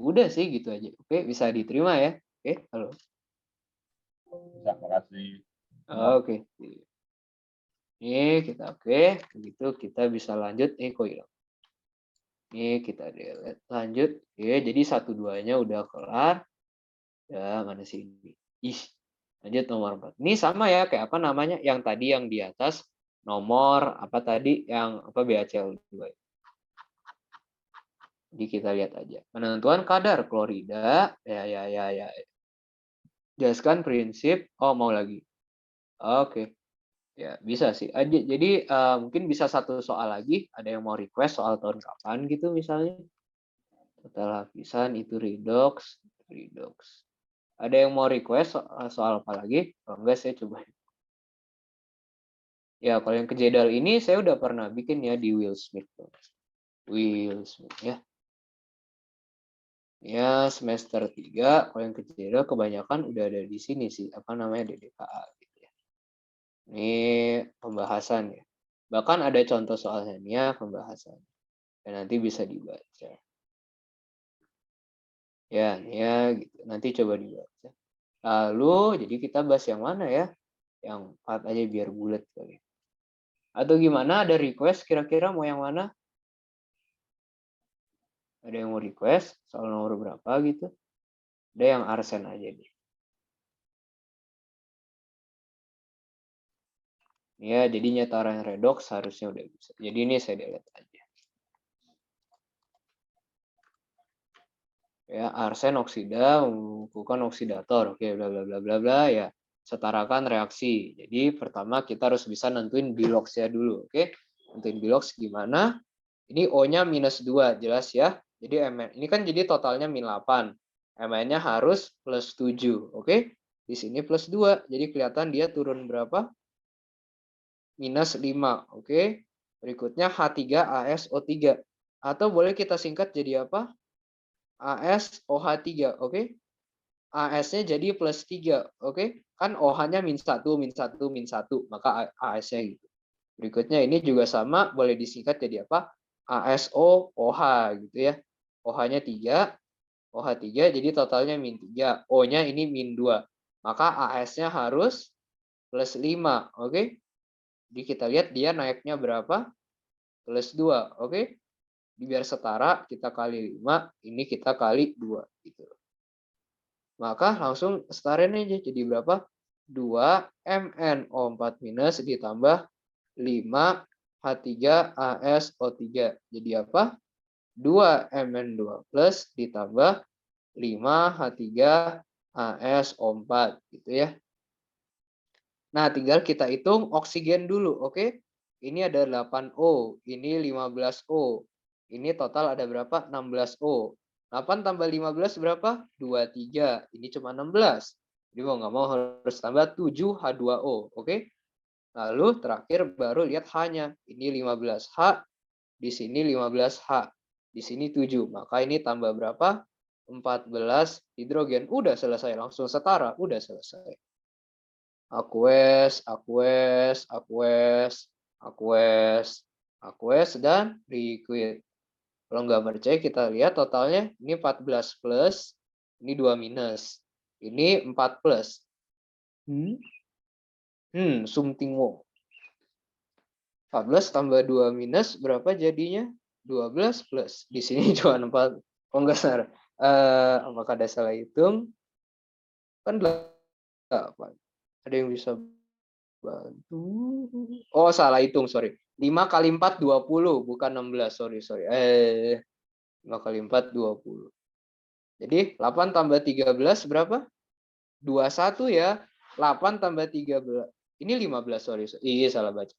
Speaker 1: Udah sih gitu aja. Oke, bisa diterima ya. Oke, halo.
Speaker 2: Bisa, makasih.
Speaker 1: Oke. Ini kita oke, begitu kita bisa lanjut. Kok hilang? Ini kita delete, lanjut. Oke, jadi 1-2-nya udah kelar. Ya, mana sih ini? Lanjut nomor 4. Ini sama ya kayak apa namanya? Yang tadi yang di atas nomor apa tadi yang apa BaCl2. Jadi kita lihat aja. Penentuan kadar klorida. Ya. Jelaskan prinsip. Oh, mau lagi. Oke. Ya, bisa sih. Jadi mungkin bisa satu soal lagi. Ada yang mau request soal tahun kapan gitu misalnya. Total lapisan itu redox. Ada yang mau request soal apa lagi? Kalau enggak saya coba. Ya, kalau yang kejedal ini saya udah pernah bikin ya di Will Smith. Ya. Ya, semester 3 kalau yang kejedal kebanyakan udah ada di sini sih. Apa namanya DDKA gitu ya. Ini pembahasan ya. Bahkan ada contoh soalnya nih ya pembahasan. Dan nanti bisa dibaca. Ya, gitu. Nanti coba dibaca. Lalu, jadi kita bahas yang mana ya? Yang 4 aja biar bulat kali. Atau gimana? Ada request kira-kira mau yang mana? Ada yang mau request soal nomor berapa gitu? Ada yang arsen aja nih. Ya, jadi nyata redox harusnya udah bisa. Jadi ini saya delete aja. Ya, arsen oksida membukukan oksidator. Oke, bla bla bla bla bla ya. Setarakan reaksi. Jadi pertama kita harus bisa nentuin biloxnya dulu, oke? Nentuin bilox gimana? Ini O-nya -2, jelas ya. Jadi Mn ini kan jadi totalnya -8. Mn-nya harus +7, oke? Di sini +2. Jadi kelihatan dia turun berapa? -5, oke? Berikutnya H3ASO3. Atau boleh kita singkat jadi apa? ASOH3, oke? AS-nya jadi +3, oke? Kan OH-nya -1, -1, maka AS-nya gitu. Berikutnya ini juga sama, boleh disingkat jadi apa? ASOOH gitu ya. OH-nya 3, OH3 jadi totalnya -3. O-nya ini -2. Maka AS-nya harus +5, oke? Jadi kita lihat dia naiknya berapa? +2, oke? Biar setara kita kali 5, ini kita kali 2 gitu. Maka langsung setarin aja jadi berapa? 2 MnO4- ditambah 5 H3ASO3. Jadi apa? 2 Mn2 plus ditambah 5 H3ASO4 gitu ya. Nah, tinggal kita hitung oksigen dulu, oke? Ini ada 8O, ini 15O. Ini total ada berapa? 16O. 8 tambah 15 berapa? 23. Ini cuma 16. Jadi mau nggak mau harus tambah 7H2O. Oke? Lalu terakhir baru lihat H-nya. Ini 15H, di sini 15H, di sini 7. Maka ini tambah berapa? 14 hidrogen. Udah selesai, langsung setara. Udah selesai. Aqueous, aqueous, aqueous, aqueous, aqueous, dan liquid. Kalau nggak percaya kita lihat totalnya. Ini 14 plus, ini 2 minus. Ini 4 plus. Something wrong. 14 tambah 2 minus berapa jadinya? 12 plus. Di sini cuma 4. Oh enggak salah. Apakah ada salah hitung? Kan 8. Ada yang bisa bantu? Oh, salah hitung, sorry. 5 kali 4 20, bukan 16. Sorry. 5 kali 4 20. Jadi 8 tambah 13 berapa? 21 ya. 8 tambah 13. Ini 15, sorry. Iya, salah baca.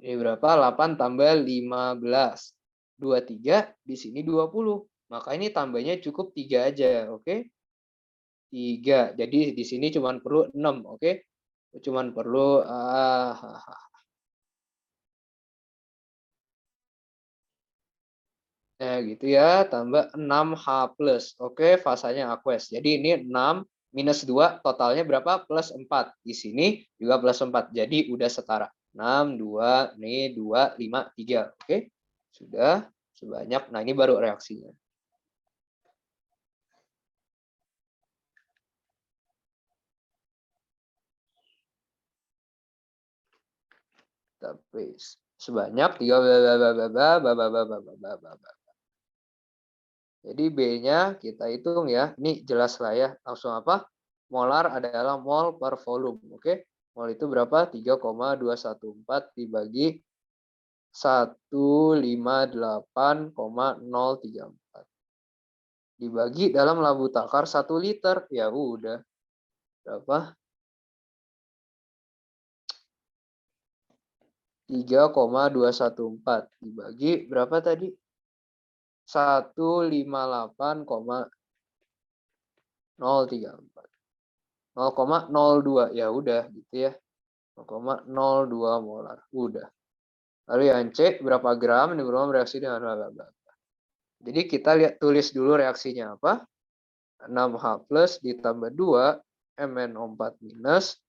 Speaker 1: Ini berapa? 8 tambah 15. 23, di sini 20. Maka ini tambahnya cukup 3 aja, oke? 3. Jadi di sini cuma perlu 6, oke? Cuman perlu nah gitu ya, tambah 6H plus. Oke, fasanya aqueous. Jadi ini 6 minus 2 totalnya berapa? Plus 4. Di sini juga plus 4. Jadi udah setara. 6, 2, nih 2, 5, 3. Oke. Sudah sebanyak. Nah, ini baru reaksinya. Tapi sebanyak 3. Jadi B-nya kita hitung ya. Ini jelas lah ya. Langsung apa? Molar adalah mol per volume. Oke. Mol itu berapa? 3,214 dibagi 158,034. Dibagi dalam labu takar 1 liter. Ya udah. Berapa? 3,214 dibagi berapa tadi? 158,034. 0,02 ya udah gitu ya. 0,02 molar. Udah. Lalu yang C berapa gram? Ini berapa bereaksi dengan bla. Jadi kita lihat tulis dulu reaksinya apa? 6H plus ditambah 2 MnO4 minus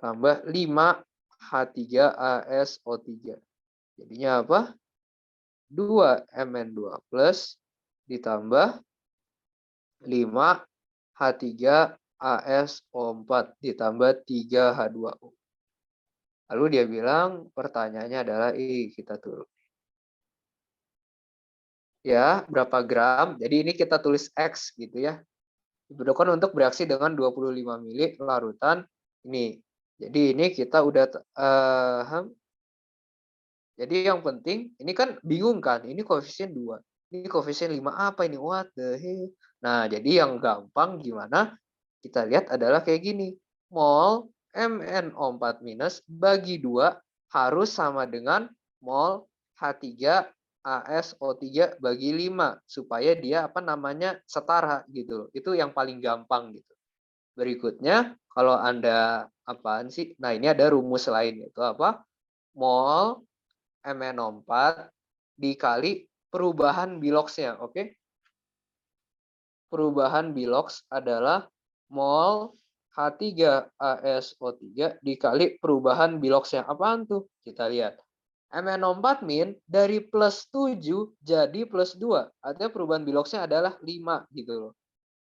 Speaker 1: tambah 5H3ASO3. Jadinya apa? 2 Mn2 plus ditambah 5 H3ASO4 ditambah 3H2O. Lalu dia bilang pertanyaannya adalah kita turun. Ya, berapa gram? Jadi ini kita tulis X gitu ya. Dibutuhkan untuk bereaksi dengan 25 mili larutan ini. Jadi ini kita udah jadi yang penting, ini kan bingung kan, ini koefisien 2. Ini koefisien 5 apa ini? What the hell? Nah, jadi yang gampang gimana? Kita lihat adalah kayak gini. Mol MnO4 minus bagi 2 harus sama dengan mol H3ASO3 bagi 5. Supaya dia apa namanya setara gitu. Itu yang paling gampang gitu. Berikutnya, kalau Anda apaan sih? Nah, ini ada rumus lain yaitu apa? Mol MnO4 dikali perubahan biloxnya, oke? Perubahan bilox adalah mol H3ASO3 dikali perubahan biloxnya. Apaan tuh? Kita lihat. MnO4 min dari plus 7 jadi plus 2. Artinya perubahan biloxnya adalah 5 gitu loh.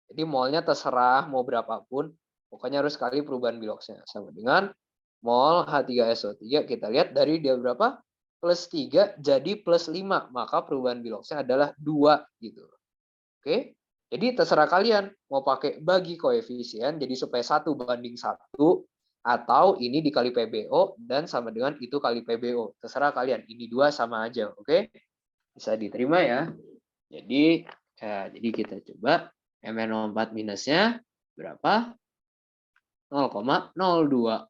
Speaker 1: Jadi molnya terserah mau berapapun. Pokoknya harus kali perubahan biloxnya. Sama dengan mol H3SO3 kita lihat dari dia berapa? Plus 3 jadi plus 5. Maka perubahan biloxnya adalah 2 gitu. Oke. Jadi terserah kalian mau pakai bagi koefisien jadi supaya 1 banding 1 atau ini dikali PBO dan sama dengan itu kali PBO. Terserah kalian. Ini 2 sama aja, oke? Bisa diterima ya. Jadi kita coba MnO4 minusnya berapa? 0,02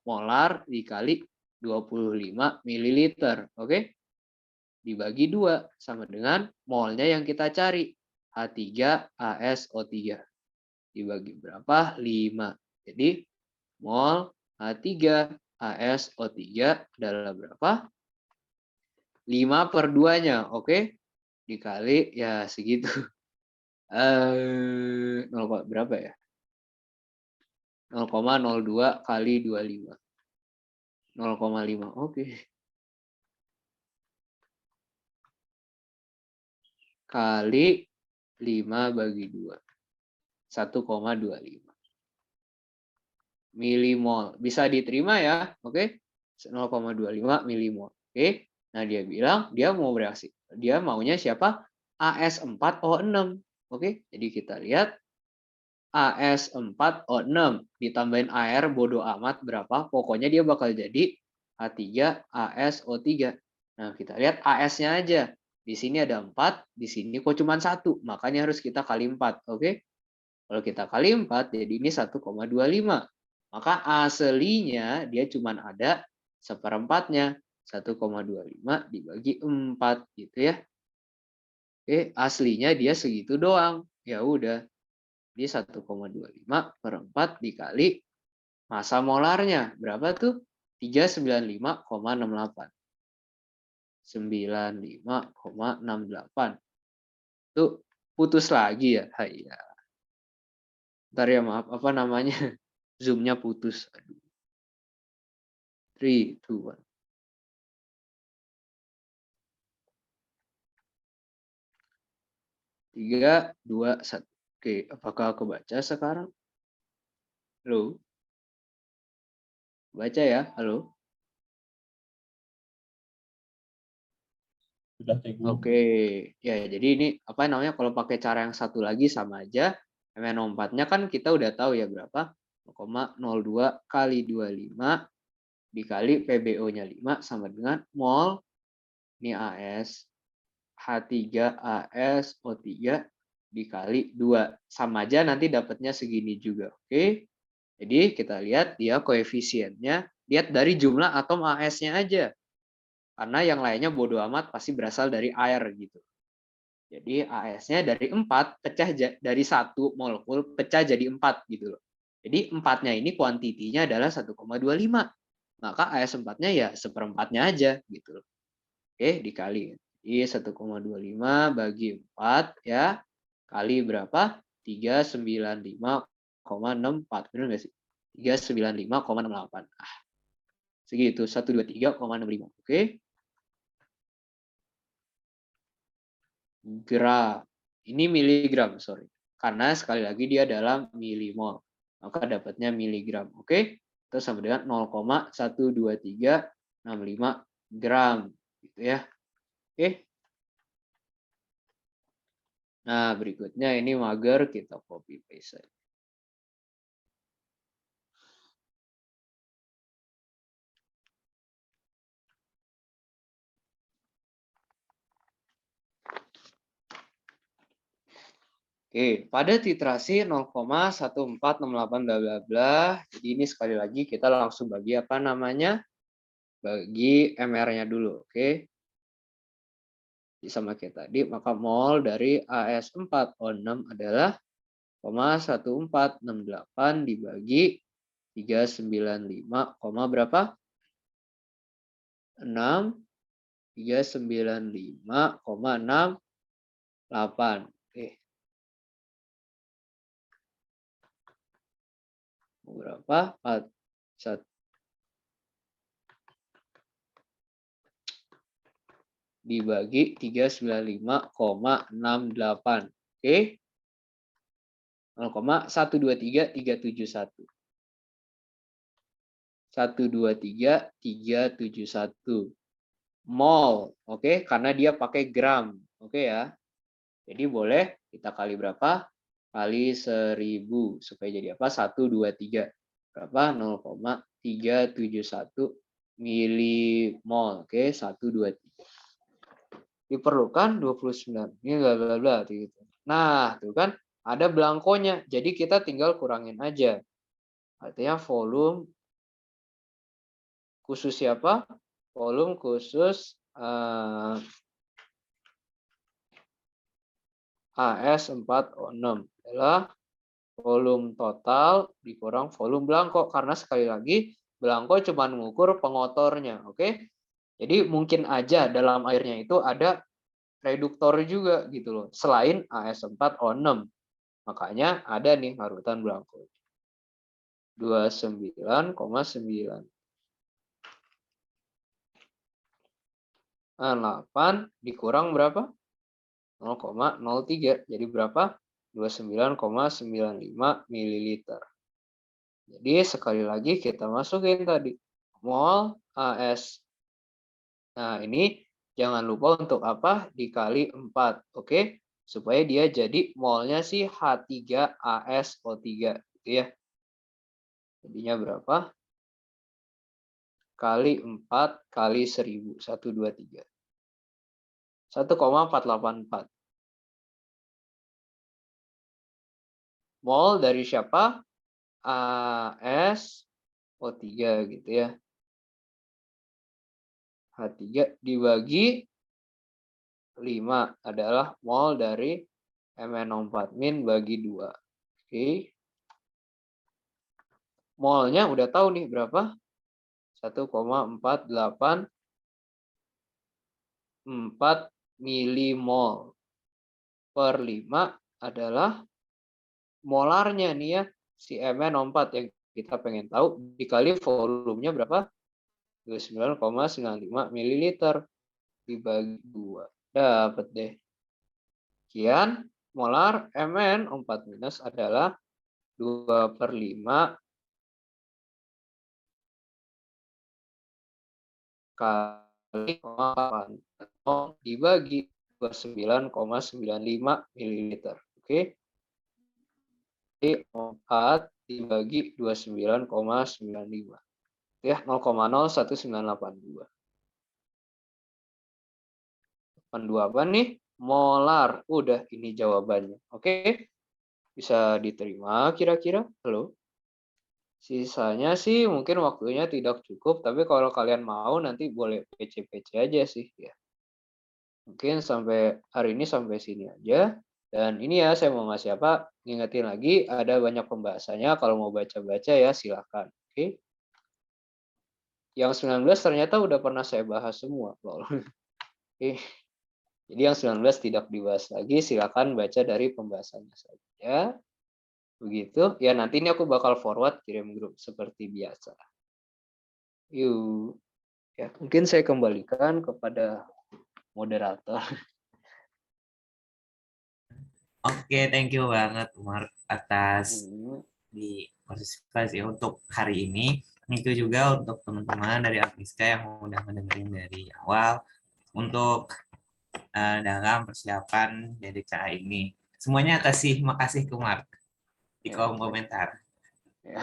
Speaker 1: molar dikali 25 ml. Oke? Dibagi 2 sama dengan molnya yang kita cari. H3ASO3. Dibagi berapa? 5. Jadi mol H3ASO3 adalah berapa? 5 per 2-nya. Oke? Dikali ya segitu. 0, berapa ya? 0,02 kali 25. 0,5. Oke. Kali 5 bagi 2. 1,25 milimol. Bisa diterima ya, oke? 0,25 milimol. Oke. Nah, dia bilang dia mau bereaksi. Dia maunya siapa? AS4O6. Oke. Jadi kita lihat AS4O6 ditambahin air bodo amat berapa, pokoknya dia bakal jadi H3ASO3. Nah, kita lihat AS-nya aja. Di sini ada 4, di sini kok cuma 1, makanya harus kita kali 4, oke? Kalau kita kali 4, jadi ini 1,25. Maka aslinya dia cuma ada seperempatnya. 1,25 dibagi 4 gitu ya. Oke, aslinya dia segitu doang. Ya udah. Di 1,25 per 4 dikali massa molarnya. Berapa tuh? 395,68. 95,68. Tuh putus lagi ya. Iya. Bentar ya, maaf, apa namanya? Zoom-nya putus. Aduh. 3, 2, 1. Tiga, dua, satu. Oke, apakah kebaca sekarang? Halo? Baca ya, halo?
Speaker 2: Sudah teguh.
Speaker 1: Oke, ya jadi ini apa namanya, kalau pakai cara yang satu lagi sama aja. MnO4-nya kan kita udah tahu ya berapa? 0,02 kali 25 dikali PbO-nya 5 sama dengan mol, ini AS, H3ASO3 dikali 2. Sama aja nanti dapatnya segini juga. Oke. Jadi kita lihat dia koefisiennya, lihat dari jumlah atom AS-nya aja. Karena yang lainnya bodo amat pasti berasal dari air gitu. Jadi AS-nya dari 4 pecah dari 1 molekul pecah jadi 4 gitu loh. Jadi 4-nya ini kuantitinya adalah 1,25. Maka AS4-nya ya seperempatnya aja gitu loh. Oke, dikali. Jadi 1,25 bagi 4 ya. Kali berapa? 395,64. Benar nggak sih? 395,68. Segitu, 123,65. Oke. Gram. Ini miligram, sorry. Karena sekali lagi dia dalam milimol. Maka dapatnya miligram. Oke. Itu sama dengan 0,12365 gram. Gitu ya. Oke. Nah, berikutnya ini mager, kita copy paste. Oke, pada titrasi 0,1468 bla bla bla. Jadi ini sekali lagi kita langsung bagi apa namanya? Bagi MR-nya dulu, oke. Sama kayak tadi, maka mol dari AS4O6 adalah 0,1468 dibagi 395, berapa? 6, 395,68. Oke. Berapa? 1 dibagi 395,68. Oke. 0,123371. 123,371 mol. Oke, karena dia pakai gram. Oke ya. Jadi boleh kita kali berapa? Kali 1000 supaya jadi apa? 123. Berapa? 0,371 milimol. Oke, 123. Diperlukan 29. Ini bla bla bla gitu. Nah, tuh kan ada belangkonya. Jadi kita tinggal kurangin aja. Artinya volume khusus siapa? Volume khusus AS4O6 adalah volume total dikurang volume belangko, karena sekali lagi belangko cuma mengukur pengotornya, oke? Jadi mungkin aja dalam airnya itu ada reduktor juga gitu loh, selain AS4O6. Makanya ada nih larutan belangko. 29,9. 8 dikurang berapa? 0,03. Jadi berapa? 29,95 ml. Jadi sekali lagi kita masukin tadi mol AS. Nah, ini jangan lupa untuk apa? Dikali 4, oke? Supaya dia jadi molnya sih H3ASO3 gitu ya. Jadinya berapa? Kali 4 kali 1000, 123. 1,484. Mol dari siapa? ASO3 gitu ya. H3 dibagi 5 adalah mol dari MnO4- bagi 2. Oke. Molnya udah tahu nih berapa? 1,484 milimol per 5 adalah molarnya nih ya, si MnO4 yang kita pengen tahu, dikali volumenya berapa? 29,95 ml dibagi 2. Dapat deh. Sekian molar MnO4- adalah 2/5 kali 0,8 dibagi 29,95 ml. Oke. Jadi 4 dibagi 29,95. Itu ya 0,01982. 82 apa nih? Molar. Udah, ini jawabannya. Oke. Bisa diterima kira-kira? Halo? Sisanya sih mungkin waktunya tidak cukup, tapi kalau kalian mau nanti boleh PC-PC aja sih ya. Mungkin sampai hari ini sampai sini aja. Dan ini ya saya mau ngasih apa? Ngingetin lagi ada banyak pembahasannya, kalau mau baca-baca ya silakan. Oke. Yang 19 ternyata udah pernah saya bahas semua. Oke. Jadi yang 19 tidak dibahas lagi, silakan baca dari pembahasannya saja. Begitu. Ya nanti ini aku bakal forward kirim grup seperti biasa. Yuk. Ya, mungkin saya kembalikan kepada moderator.
Speaker 5: Oke, thank you banget Mark atas di partisipasi untuk hari ini. Thank you juga untuk teman-teman dari Agniska yang udah mendengarin dari awal untuk dalam persiapan DDCA ini. Semuanya kasih makasih ke Mark di kolom komentar.
Speaker 1: Ya.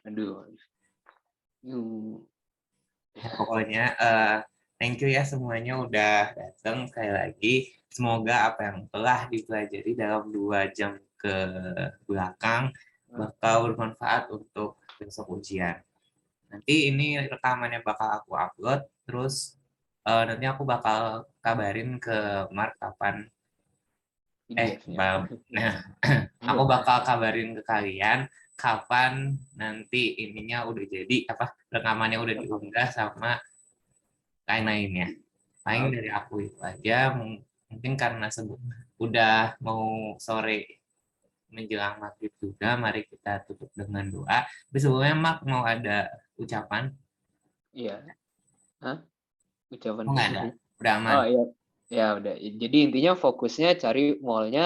Speaker 1: Aduh.
Speaker 5: Ya, pokoknya thank you ya semuanya udah datang sekali lagi. Semoga apa yang telah dipelajari dalam 2 jam ke belakang bakal bermanfaat untuk besok ujian. Nanti ini rekamannya bakal aku upload, terus nanti aku bakal kabarin ke Mark kapan. Aku bakal kabarin ke kalian kapan nanti ininya udah jadi, apa rekamannya udah diunggah sama lain-lainnya. Paling dari aku itu aja. Mungkin karena udah mau sore menjelang maghrib juga, mari kita tutup dengan doa. Tapi sebelumnya Mak mau ada ucapan?
Speaker 1: Iya. Hah? Ucapan
Speaker 5: Oh, nggak ada. Udah aman.
Speaker 1: Oh iya. Ya udah. Jadi intinya fokusnya cari molnya